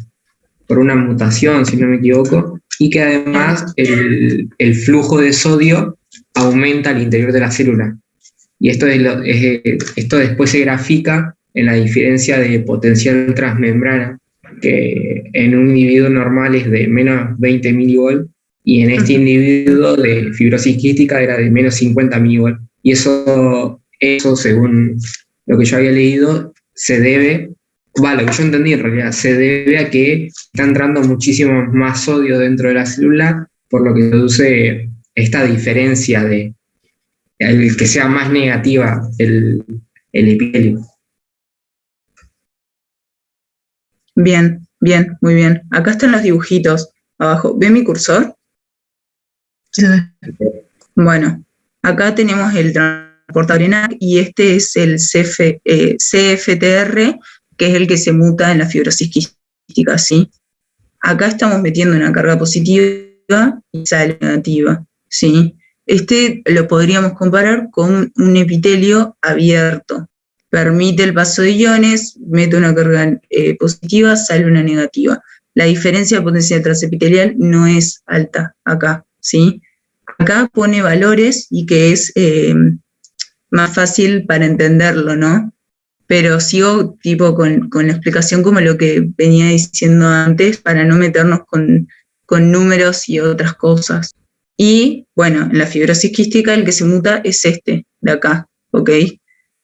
[SPEAKER 4] una mutación, si no me equivoco, y que además el flujo de sodio aumenta al interior de la célula. Y esto después se grafica en la diferencia de potencial transmembrana, que en un individuo normal es de menos 20 milivolt, y en este individuo de fibrosis quística era de menos 50 milivolt. Y eso, según lo que yo había leído, lo que yo entendí en realidad, se debe a que está entrando muchísimo más sodio dentro de la célula, por lo que produce esta diferencia de el que sea más negativa el epitelio.
[SPEAKER 1] Bien, bien, muy bien. Acá están los dibujitos abajo. ¿Ve mi cursor?
[SPEAKER 3] Sí.
[SPEAKER 1] Bueno, acá tenemos el transportador ENaC y este es el CFTR, que es el que se muta en la fibrosis quística, ¿sí? Acá estamos metiendo una carga positiva y sale negativa, ¿sí? Este lo podríamos comparar con un epitelio abierto. Permite el paso de iones, mete una carga positiva, sale una negativa. La diferencia de potencia transepitelial no es alta acá, ¿sí? Acá pone valores y que es más fácil para entenderlo, ¿no? Pero sigo tipo con la explicación como lo que venía diciendo antes para no meternos con números y otras cosas. Y bueno, en la fibrosis quística el que se muta es este de acá, ¿ok?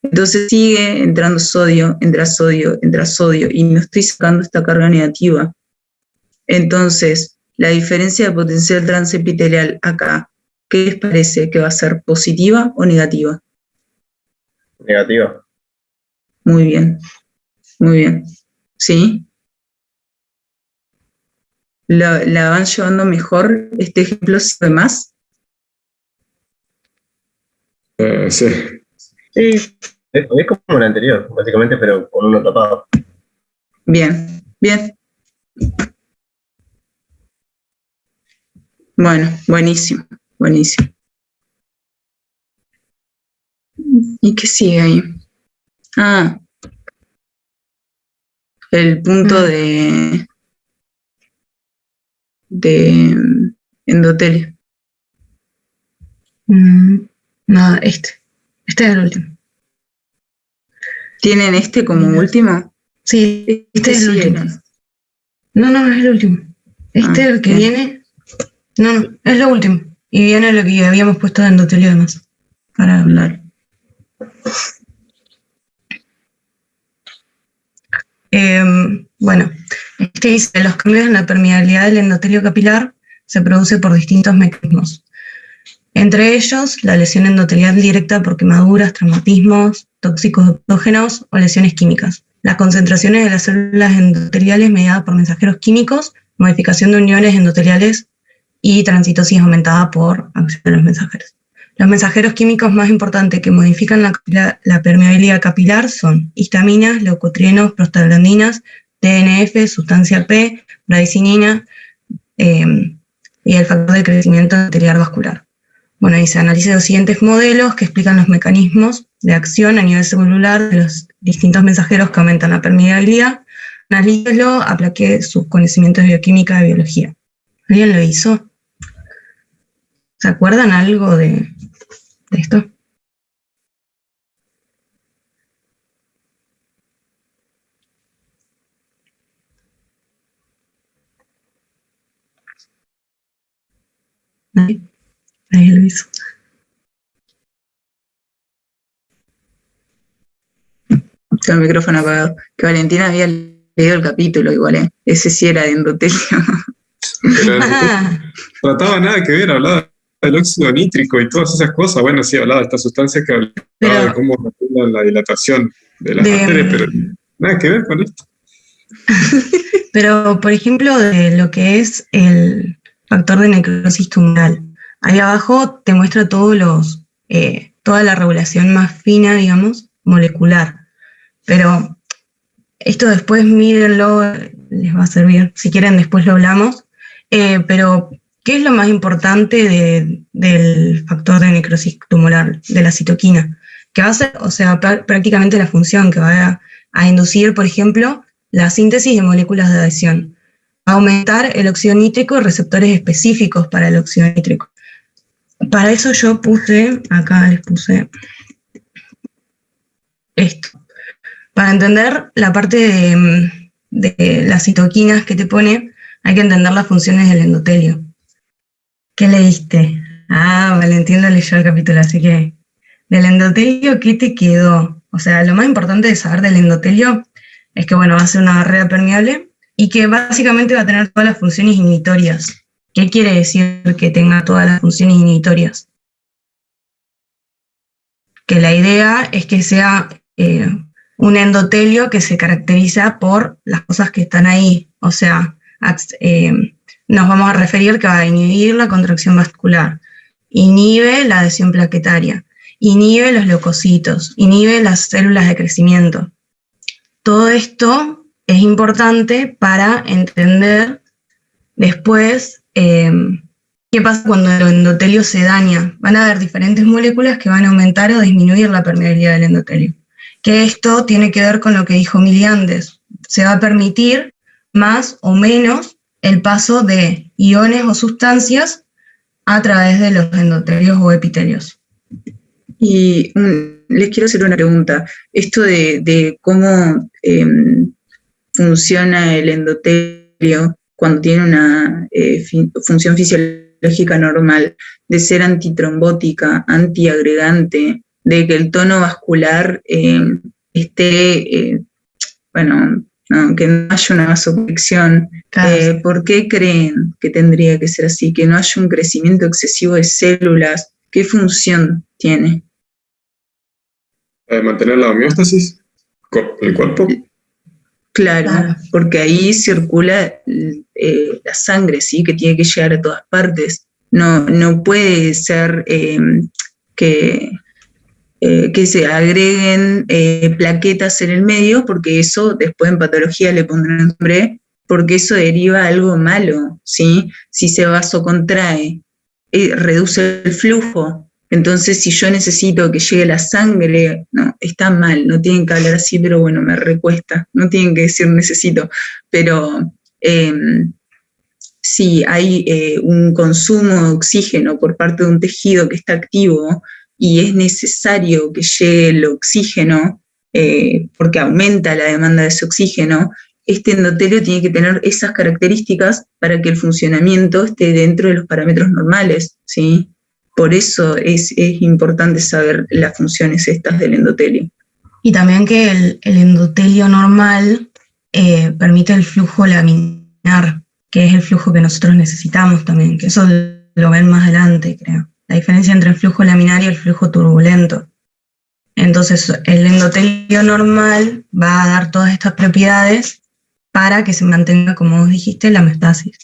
[SPEAKER 1] Entonces sigue entrando sodio, entra sodio, entra sodio y no estoy sacando esta carga negativa. Entonces, la diferencia de potencial transepitelial acá, ¿qué les parece? ¿Que va a ser positiva o negativa?
[SPEAKER 2] Negativa.
[SPEAKER 1] Muy bien, muy bien. ¿Sí? ¿La van llevando mejor? ¿Este ejemplo sirve más?
[SPEAKER 5] Sí.
[SPEAKER 2] Sí. Es como el anterior, básicamente, pero con uno tapado.
[SPEAKER 1] Bien, bien. Bueno, buenísimo, buenísimo. ¿Y qué sigue ahí? Ah, el punto de endotelio.
[SPEAKER 3] No, este es el último.
[SPEAKER 1] ¿Tienen este como último?
[SPEAKER 3] Sí, este es el último.
[SPEAKER 1] Era.
[SPEAKER 3] No, es el último. Este es el que viene. No, es lo último. Y viene lo que habíamos puesto de endotelio además, para hablar. Bueno, este dice, los cambios en la permeabilidad del endotelio capilar se produce por distintos mecanismos. Entre ellos, la lesión endotelial directa por quemaduras, traumatismos, tóxicos patógenos o lesiones químicas. Las concentraciones de las células endoteliales mediadas por mensajeros químicos, modificación de uniones endoteliales y transitosis aumentada por acción de los mensajeros. Los mensajeros químicos más importantes que modifican la permeabilidad capilar son histaminas, leucotrienos, prostaglandinas, TNF, sustancia P, bradicinina y el factor de crecimiento endotelial vascular. Bueno, y se analizan los siguientes modelos que explican los mecanismos de acción a nivel celular de los distintos mensajeros que aumentan la permeabilidad. Analícelo, aplaque sus conocimientos de bioquímica y biología. ¿Alguien lo hizo? ¿Se acuerdan algo de esto? ¿Nadie? Nadie lo hizo.
[SPEAKER 1] Con el micrófono apagado. Que Valentina había leído el capítulo igual, ese sí era de endotelio.
[SPEAKER 5] Pero trataba nada que ver, hablaba del óxido nítrico y todas esas cosas. Bueno, sí, hablaba de estas sustancias que hablaba de cómo regulan la dilatación de las arterias, pero nada que ver con esto.
[SPEAKER 3] Pero, por ejemplo, de lo que es el factor de necrosis tumoral, ahí abajo te muestra toda la regulación más fina, digamos, molecular. Pero esto después mírenlo, les va a servir. Si quieren, después lo hablamos. Pero, ¿qué es lo más importante del factor de necrosis tumoral, de la citoquina? Que va a ser, prácticamente la función que va a inducir, por ejemplo, la síntesis de moléculas de adhesión. Va a aumentar el óxido nítrico y receptores específicos para el óxido nítrico. Para eso yo les puse esto. Para entender la parte de las citoquinas que te pone, hay que entender las funciones del endotelio. ¿Qué leíste? Valentín lo leyó el capítulo, así que del endotelio, ¿qué te quedó? O sea, lo más importante de saber del endotelio es que, va a ser una barrera permeable y que básicamente va a tener todas las funciones inhibitorias. ¿Qué quiere decir que tenga todas las funciones inhibitorias? Que la idea es que sea un endotelio que se caracteriza por las cosas que están ahí. O sea, nos vamos a referir que va a inhibir la contracción vascular, inhibe la adhesión plaquetaria, inhibe los leucocitos, inhibe las células de crecimiento. Todo esto es importante para entender después qué pasa cuando el endotelio se daña. Van a haber diferentes moléculas que van a aumentar o disminuir la permeabilidad del endotelio. Que esto tiene que ver con lo que dijo Mili antes. Se va a permitir más o menos el paso de iones o sustancias a través de los endotelios o epitelios.
[SPEAKER 1] Y les quiero hacer una pregunta. Esto de cómo funciona el endotelio cuando tiene una función fisiológica normal, de ser antitrombótica, antiagregante, de que el tono vascular esté, que no haya una vasoconstricción. Claro. ¿Por qué creen que tendría que ser así? Que no haya un crecimiento excesivo de células. ¿Qué función tiene?
[SPEAKER 5] Mantener la homeostasis del cuerpo.
[SPEAKER 1] Claro, porque ahí circula la sangre, ¿sí? Que tiene que llegar a todas partes. No puede ser que se agreguen plaquetas en el medio, porque eso después en patología le pondrán nombre, porque eso deriva a algo malo, ¿sí? Si se vasocontrae, reduce el flujo. Entonces, si yo necesito que llegue la sangre, no, está mal, no tienen que hablar así, pero bueno, me recuesta, no tienen que decir necesito, pero si hay un consumo de oxígeno por parte de un tejido que está activo y es necesario que llegue el oxígeno, porque aumenta la demanda de ese oxígeno, este endotelio tiene que tener esas características para que el funcionamiento esté dentro de los parámetros normales, ¿sí? Por eso es importante saber las funciones estas del endotelio.
[SPEAKER 3] Y también que el endotelio normal permite el flujo laminar, que es el flujo que nosotros necesitamos también, que eso lo ven más adelante, creo. La diferencia entre el flujo laminar y el flujo turbulento. Entonces, el endotelio normal va a dar todas estas propiedades para que se mantenga, como vos dijiste, la homeostasis.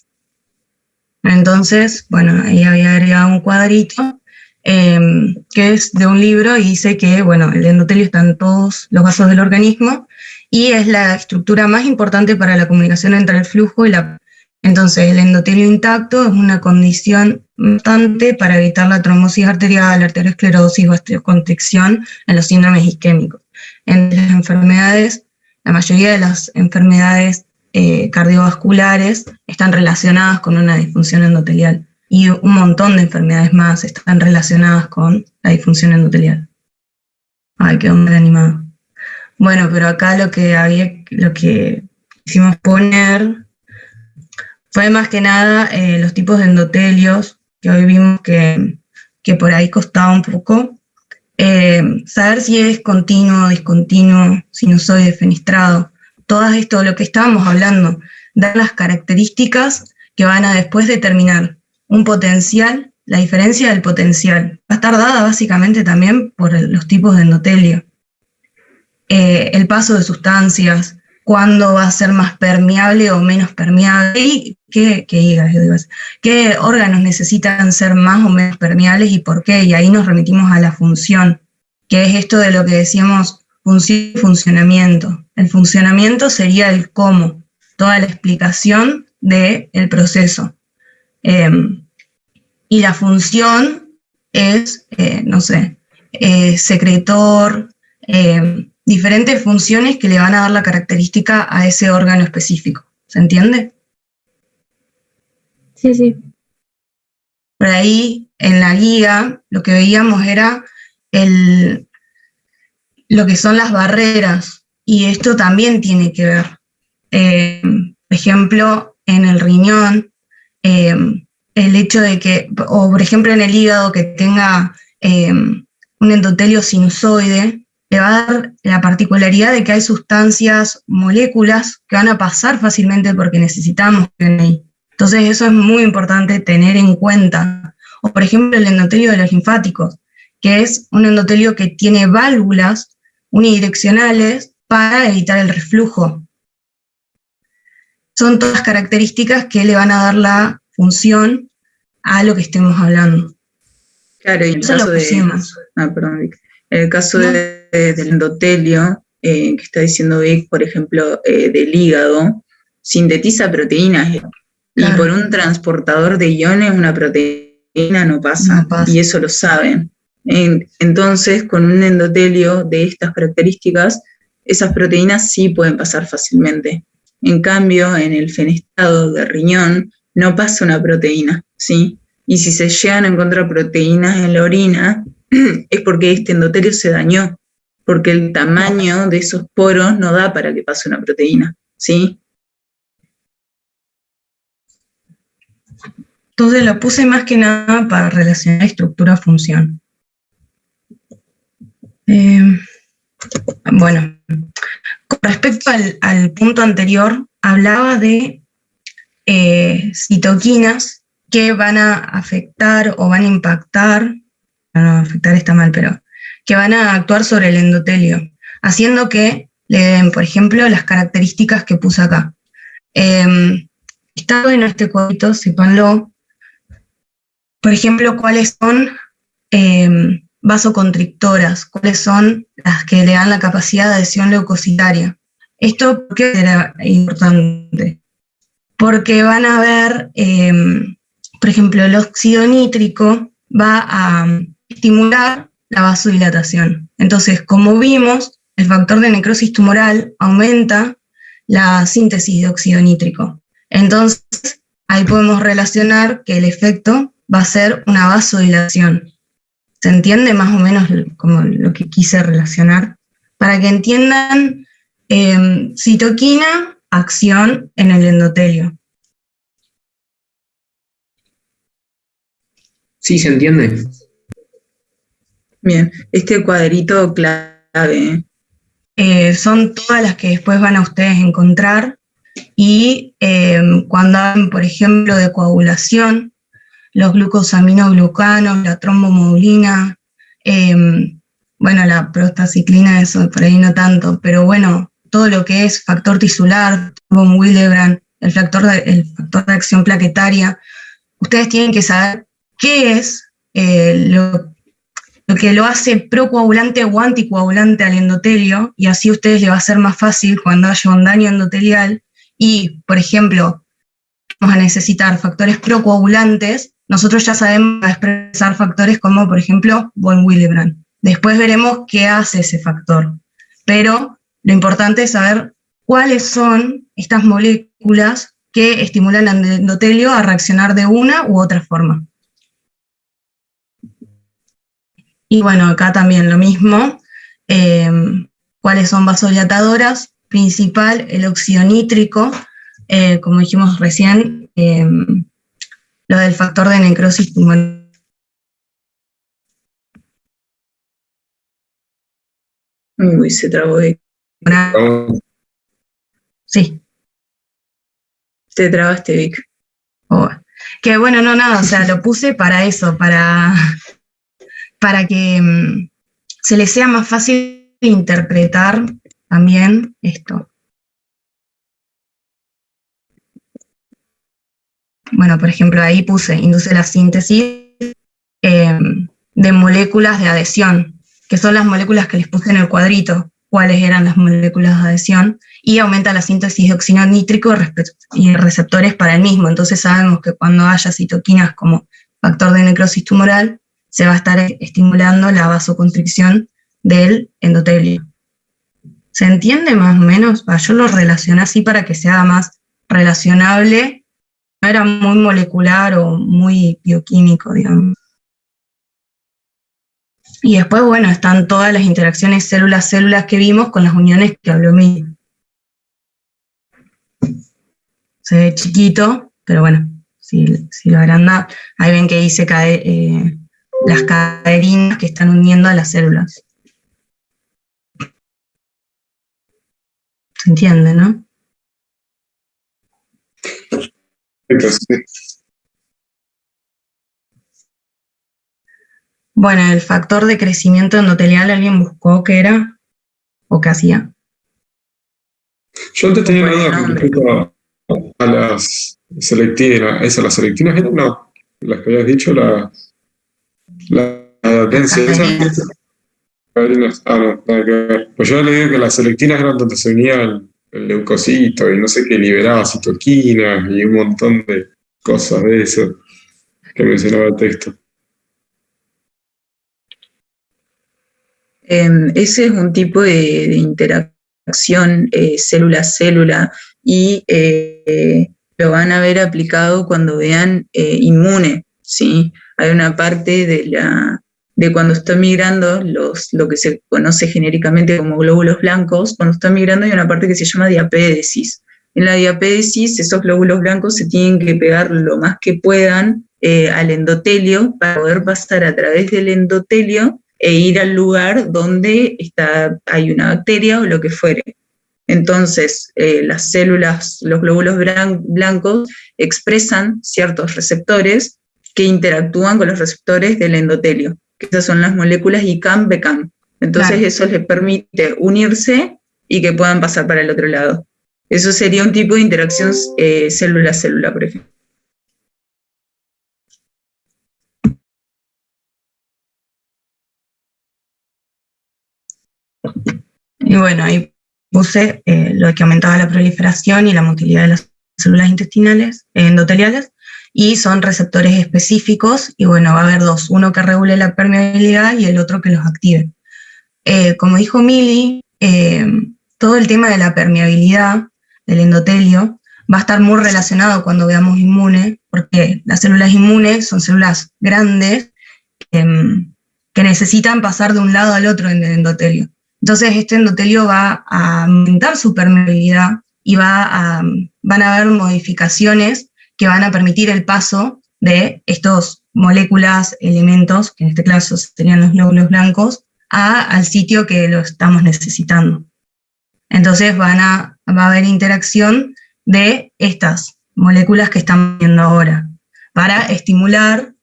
[SPEAKER 3] Entonces, ahí había agregado un cuadrito que es de un libro y dice que, el endotelio está en todos los vasos del organismo y es la estructura más importante para la comunicación entre el flujo y la... Entonces, el endotelio intacto es una condición importante para evitar la trombosis arterial, arteriosclerosis o osteoconstricción en los síndromes isquémicos. En las enfermedades, la mayoría de las enfermedades cardiovasculares están relacionadas con una disfunción endotelial y un montón de enfermedades más están relacionadas con la disfunción endotelial. Ay, quedó muy animado. Bueno, pero acá lo que quisimos poner fue más que nada los tipos de endotelios, que hoy vimos que por ahí costaba un poco. Saber si es continuo, discontinuo, sinusoide, fenestrado. todo esto, lo que estábamos hablando, dar las características que van a después determinar un potencial, la diferencia del potencial. Va a estar dada básicamente también por los tipos de endotelio. El paso de sustancias, cuándo va a ser más permeable o menos permeable, y qué órganos necesitan ser más o menos permeables y por qué. Y ahí nos remitimos a la función, que es esto de lo que decíamos, función y funcionamiento. El funcionamiento sería el cómo, toda la explicación del proceso. Y la función es, secretor, diferentes funciones que le van a dar la característica a ese órgano específico. ¿Se entiende?
[SPEAKER 10] Sí, sí.
[SPEAKER 3] Por ahí, en la guía, lo que veíamos era lo que son las barreras, y esto también tiene que ver. Por ejemplo, en el riñón, el hecho de que, o por ejemplo en el hígado, que tenga un endotelio sinusoide, le va a dar la particularidad de que hay sustancias, moléculas, que van a pasar fácilmente porque necesitamos ahí. Entonces eso es muy importante tener en cuenta. O por ejemplo el endotelio de los linfáticos, que es un endotelio que tiene válvulas unidireccionales para evitar el reflujo. Son todas características que le van a dar la función a lo que estemos hablando.
[SPEAKER 1] Claro, y en el caso del endotelio, que está diciendo Vic, por ejemplo, del hígado, sintetiza proteínas. Claro. Y por un transportador de iones, una proteína no pasa. Y eso lo saben. Entonces, con un endotelio de estas características, esas proteínas sí pueden pasar fácilmente. En cambio, en el fenestado de riñón no pasa una proteína, ¿sí? Y si se llegan a encontrar proteínas en la orina, es porque este endotelio se dañó, porque el tamaño de esos poros no da para que pase una proteína, ¿sí?
[SPEAKER 3] Entonces lo puse más que nada para relacionar estructura-función. Bueno, con respecto al punto anterior, hablaba de citoquinas que van a afectar o van a impactar, no, afectar está mal, pero que van a actuar sobre el endotelio, haciendo que le den, por ejemplo, las características que puse acá. Está en este cuadrito, sépanlo. Por ejemplo, cuáles son vasoconstrictoras, cuáles son las que le dan la capacidad de adhesión leucocitaria. ¿Esto por qué era importante? Porque van a ver, por ejemplo, el óxido nítrico va a estimular la vasodilatación. Entonces, como vimos, el factor de necrosis tumoral aumenta la síntesis de óxido nítrico. Entonces, ahí podemos relacionar que el efecto va a ser una vasodilatación. ¿Se entiende más o menos como lo que quise relacionar? Para que entiendan, citoquina, acción en el endotelio.
[SPEAKER 4] Sí, se entiende.
[SPEAKER 1] Bien, este cuadrito clave.
[SPEAKER 3] Son todas las que después van a ustedes encontrar, y cuando hablan, por ejemplo, de coagulación, los glucosaminoglucanos, la trombomodulina, bueno, la prostaciclina, eso por ahí no tanto, pero bueno, todo lo que es factor tisular, von Willebrand, el factor de acción plaquetaria, ustedes tienen que saber qué es lo que lo hace procoagulante o anticoagulante al endotelio, y así a ustedes les va a ser más fácil cuando haya un daño endotelial y, por ejemplo, vamos a necesitar factores procoagulantes, nosotros ya sabemos expresar factores como, por ejemplo, von Willebrand. Después veremos qué hace ese factor, pero lo importante es saber cuáles son estas moléculas que estimulan al endotelio a reaccionar de una u otra forma. Y bueno, acá también lo mismo, cuáles son vasodilatadoras, principal, el óxido nítrico, como dijimos recién, lo del factor de necrosis tumoral.
[SPEAKER 1] Uy, se trabó de...
[SPEAKER 3] Sí.
[SPEAKER 1] Te trabaste, Vic.
[SPEAKER 3] Oh. Que bueno, no, nada, o sea, lo puse para eso, para que se les sea más fácil interpretar también esto. Bueno, por ejemplo, ahí induce la síntesis de moléculas de adhesión, que son las moléculas que les puse en el cuadrito, cuáles eran las moléculas de adhesión, y aumenta la síntesis de óxido nítrico y receptores para el mismo. Entonces sabemos que cuando haya citoquinas como factor de necrosis tumoral, se va a estar estimulando la vasoconstricción del endotelio. ¿Se entiende más o menos? Yo lo relacioné así para que sea más relacionable, no era muy molecular o muy bioquímico, digamos. Y después, bueno, están todas las interacciones células-células que vimos con las uniones que habló Mili. Se ve chiquito, pero bueno, si lo agranda, ahí ven que dice las caderinas que están uniendo a las células. ¿Se entiende, no? Bueno, el factor de crecimiento endotelial, ¿alguien buscó qué era o qué hacía?
[SPEAKER 5] Yo antes tenía una duda con respecto a las selectivinas. ¿Las selectivinas eran? No, las que habías dicho, la densidad. No, nada que ver. Pues yo leí que las selectivinas eran donde se unía el leucocito y no sé qué, liberaba citoquinas y un montón de cosas de eso que mencionaba el texto.
[SPEAKER 1] Ese es un tipo de interacción célula-célula y lo van a ver aplicado cuando vean inmune, ¿sí? Hay una parte de cuando está migrando lo que se conoce genéricamente como glóbulos blancos, cuando está migrando hay una parte que se llama diapédesis. En la diapédesis esos glóbulos blancos se tienen que pegar lo más que puedan al endotelio para poder pasar a través del endotelio e ir al lugar donde hay una bacteria o lo que fuere. Entonces, las células, los glóbulos blancos expresan ciertos receptores que interactúan con los receptores del endotelio, que esas son las moléculas ICAM-BCAM. Entonces, claro, eso les permite unirse y que puedan pasar para el otro lado. Eso sería un tipo de interacción célula-célula, por ejemplo.
[SPEAKER 3] Y bueno, ahí puse lo que aumentaba la proliferación y la motilidad de las células intestinales, endoteliales, y son receptores específicos, y bueno, va a haber dos, uno que regule la permeabilidad y el otro que los active. Como dijo Mili, todo el tema de la permeabilidad del endotelio va a estar muy relacionado cuando veamos inmune, porque las células inmunes son células grandes que necesitan pasar de un lado al otro en el endotelio. Entonces este endotelio va a aumentar su permeabilidad y van a haber modificaciones que van a permitir el paso de estas moléculas, elementos, que en este caso serían los glóbulos blancos, al sitio que lo estamos necesitando. Entonces va a haber interacción de estas moléculas que están viendo ahora para estimular,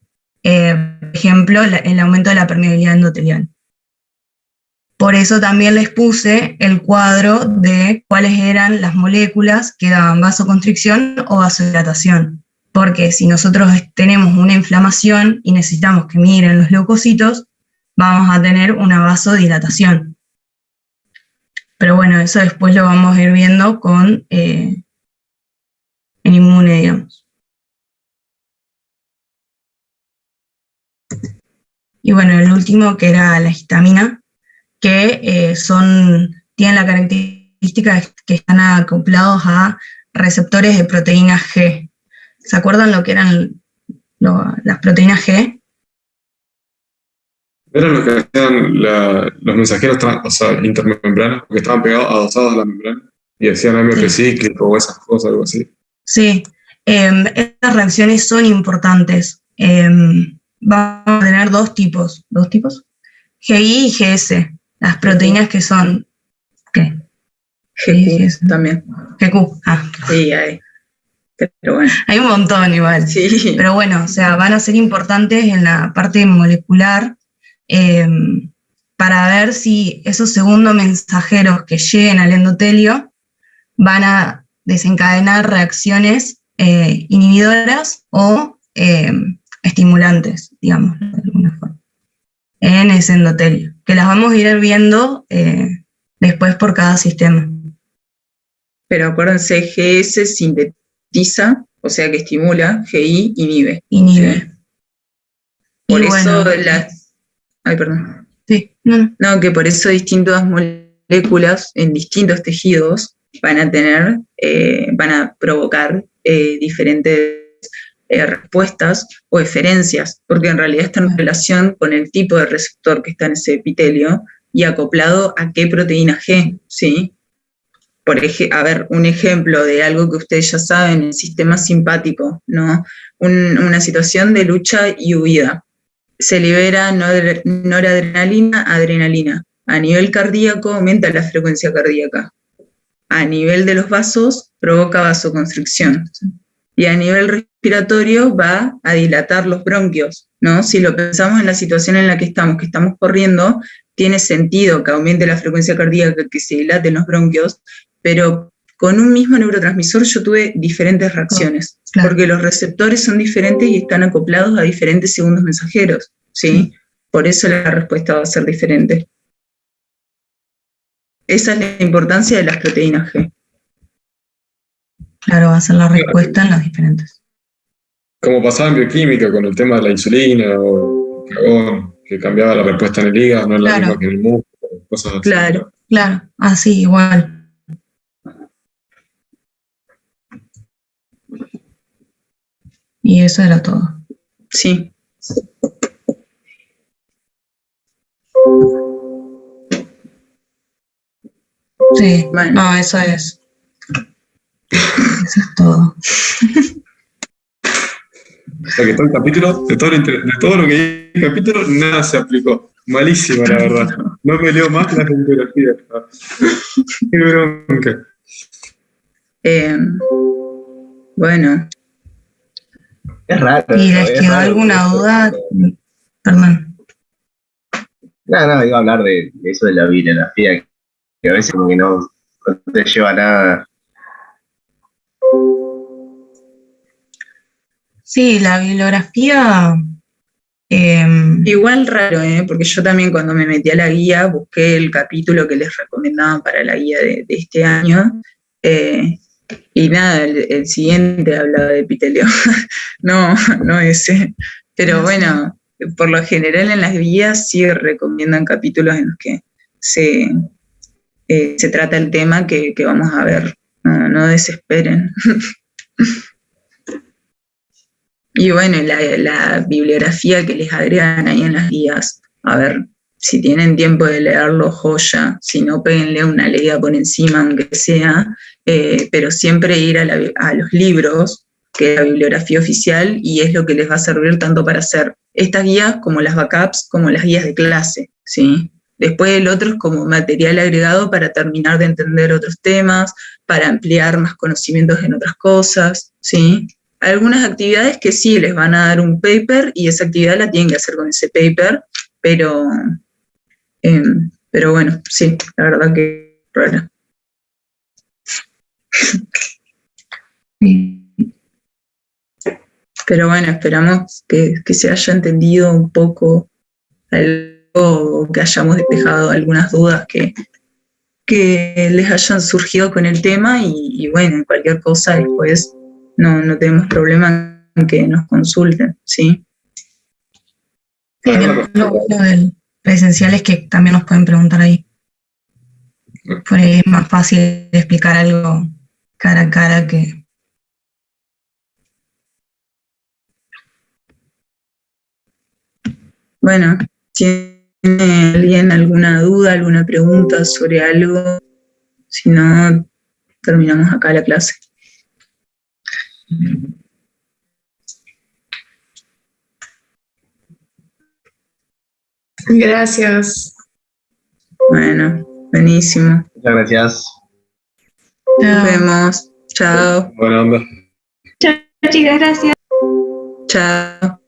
[SPEAKER 3] por ejemplo, el aumento de la permeabilidad endotelial. Por eso también les puse el cuadro de cuáles eran las moléculas que daban vasoconstricción o vasodilatación. Porque si nosotros tenemos una inflamación y necesitamos que migren los leucocitos, vamos a tener una vasodilatación. Pero bueno, eso después lo vamos a ir viendo en inmune, digamos. Y bueno, el último, que era la histamina, que tienen la característica de que están acoplados a receptores de proteínas G. ¿Se acuerdan lo que eran las proteínas G?
[SPEAKER 5] Eran los que hacían los mensajeros intermembranas, porque estaban adosados a la membrana y hacían AMP cíclico o esas cosas, algo así.
[SPEAKER 3] Sí, estas reacciones son importantes. Vamos a tener dos tipos, GI y GS. Las proteínas que son, ¿qué?
[SPEAKER 1] GQ también.
[SPEAKER 3] GQ,
[SPEAKER 1] Sí, hay. Pero bueno.
[SPEAKER 3] Hay un montón igual.
[SPEAKER 1] Sí.
[SPEAKER 3] Pero bueno, o sea, van a ser importantes en la parte molecular para ver si esos segundos mensajeros que lleguen al endotelio van a desencadenar reacciones inhibidoras o estimulantes, digamos, de alguna forma, en ese endotelio, que las vamos a ir viendo después por cada sistema.
[SPEAKER 1] Pero acuérdense, GS sintetiza, o sea que estimula, GI inhibe.
[SPEAKER 3] Inhibe.
[SPEAKER 1] ¿Sí? Por
[SPEAKER 3] Y
[SPEAKER 1] eso
[SPEAKER 3] bueno,
[SPEAKER 1] Ay, perdón.
[SPEAKER 3] Sí, no.
[SPEAKER 1] No, que por eso distintas moléculas en distintos tejidos van a provocar diferentes respuestas o eferencias, porque en realidad están en relación con el tipo de receptor que está en ese epitelio y acoplado a qué proteína G, ¿sí? A ver, un ejemplo de algo que ustedes ya saben, el sistema simpático, ¿no? Una situación de lucha y huida. Se libera noradrenalina, adrenalina. A nivel cardíaco aumenta la frecuencia cardíaca. A nivel de los vasos provoca vasoconstricción. Y a nivel respiratorio va a dilatar los bronquios, ¿no? Si lo pensamos en la situación en la que estamos corriendo, tiene sentido que aumente la frecuencia cardíaca, que se dilaten los bronquios, pero con un mismo neurotransmisor yo tuve diferentes reacciones, porque los receptores son diferentes y están acoplados a diferentes segundos mensajeros, ¿sí? Por eso la respuesta va a ser diferente. Esa es la importancia de las proteínas G.
[SPEAKER 3] Claro, va a ser la respuesta en las diferentes.
[SPEAKER 5] Como pasaba en bioquímica con el tema de la insulina o el cagón, que cambiaba la respuesta en el hígado, no es la misma que en el músculo, cosas así.
[SPEAKER 3] Claro, así igual. Y eso era todo.
[SPEAKER 1] Sí.
[SPEAKER 3] Sí, bueno. No, eso es. Eso es todo.
[SPEAKER 5] O sea que todo el capítulo, de todo lo que hay en el capítulo, nada se aplicó. Malísima, la verdad. No me leo más la bibliografía. Qué bronca.
[SPEAKER 1] Bueno.
[SPEAKER 2] Es raro.
[SPEAKER 3] ¿Y les quedó alguna duda? Perdón.
[SPEAKER 2] No, iba a hablar de eso de la bibliografía, que a veces como que no te lleva a nada.
[SPEAKER 3] Sí, la bibliografía...
[SPEAKER 1] Igual raro, porque yo también cuando me metí a la guía busqué el capítulo que les recomendaban para la guía de este año, y nada, el siguiente hablaba de epitelio, no ese. Pero bueno, por lo general en las guías sí recomiendan capítulos en los que se trata el tema que vamos a ver. No desesperen. Y bueno, la bibliografía que les agregan ahí en las guías, a ver, si tienen tiempo de leerlo, joya, si no, péguenle una leída por encima, aunque sea, pero siempre ir a los libros, que es la bibliografía oficial, y es lo que les va a servir tanto para hacer estas guías como las backups, como las guías de clase, ¿sí? Después el otro es como material agregado para terminar de entender otros temas, para ampliar más conocimientos en otras cosas, ¿sí? Algunas actividades que sí les van a dar un paper y esa actividad la tienen que hacer con ese paper, pero bueno, sí, la verdad que raro. Pero bueno, esperamos que se haya entendido un poco algo, que hayamos despejado algunas dudas que les hayan surgido con el tema y bueno, en cualquier cosa después no tenemos problema en que nos consulten, ¿sí?
[SPEAKER 3] Sí, lo bueno del presencial es que también nos pueden preguntar ahí. Por ahí es más fácil explicar algo cara a cara que...
[SPEAKER 1] Bueno, ¿tiene alguien alguna duda, alguna pregunta sobre algo? Si no, terminamos acá la clase.
[SPEAKER 7] Gracias.
[SPEAKER 1] Bueno, buenísimo.
[SPEAKER 2] Muchas gracias.
[SPEAKER 1] Nos vemos. Chao.
[SPEAKER 5] Buena onda.
[SPEAKER 7] Chao, chicas, gracias.
[SPEAKER 1] Chao.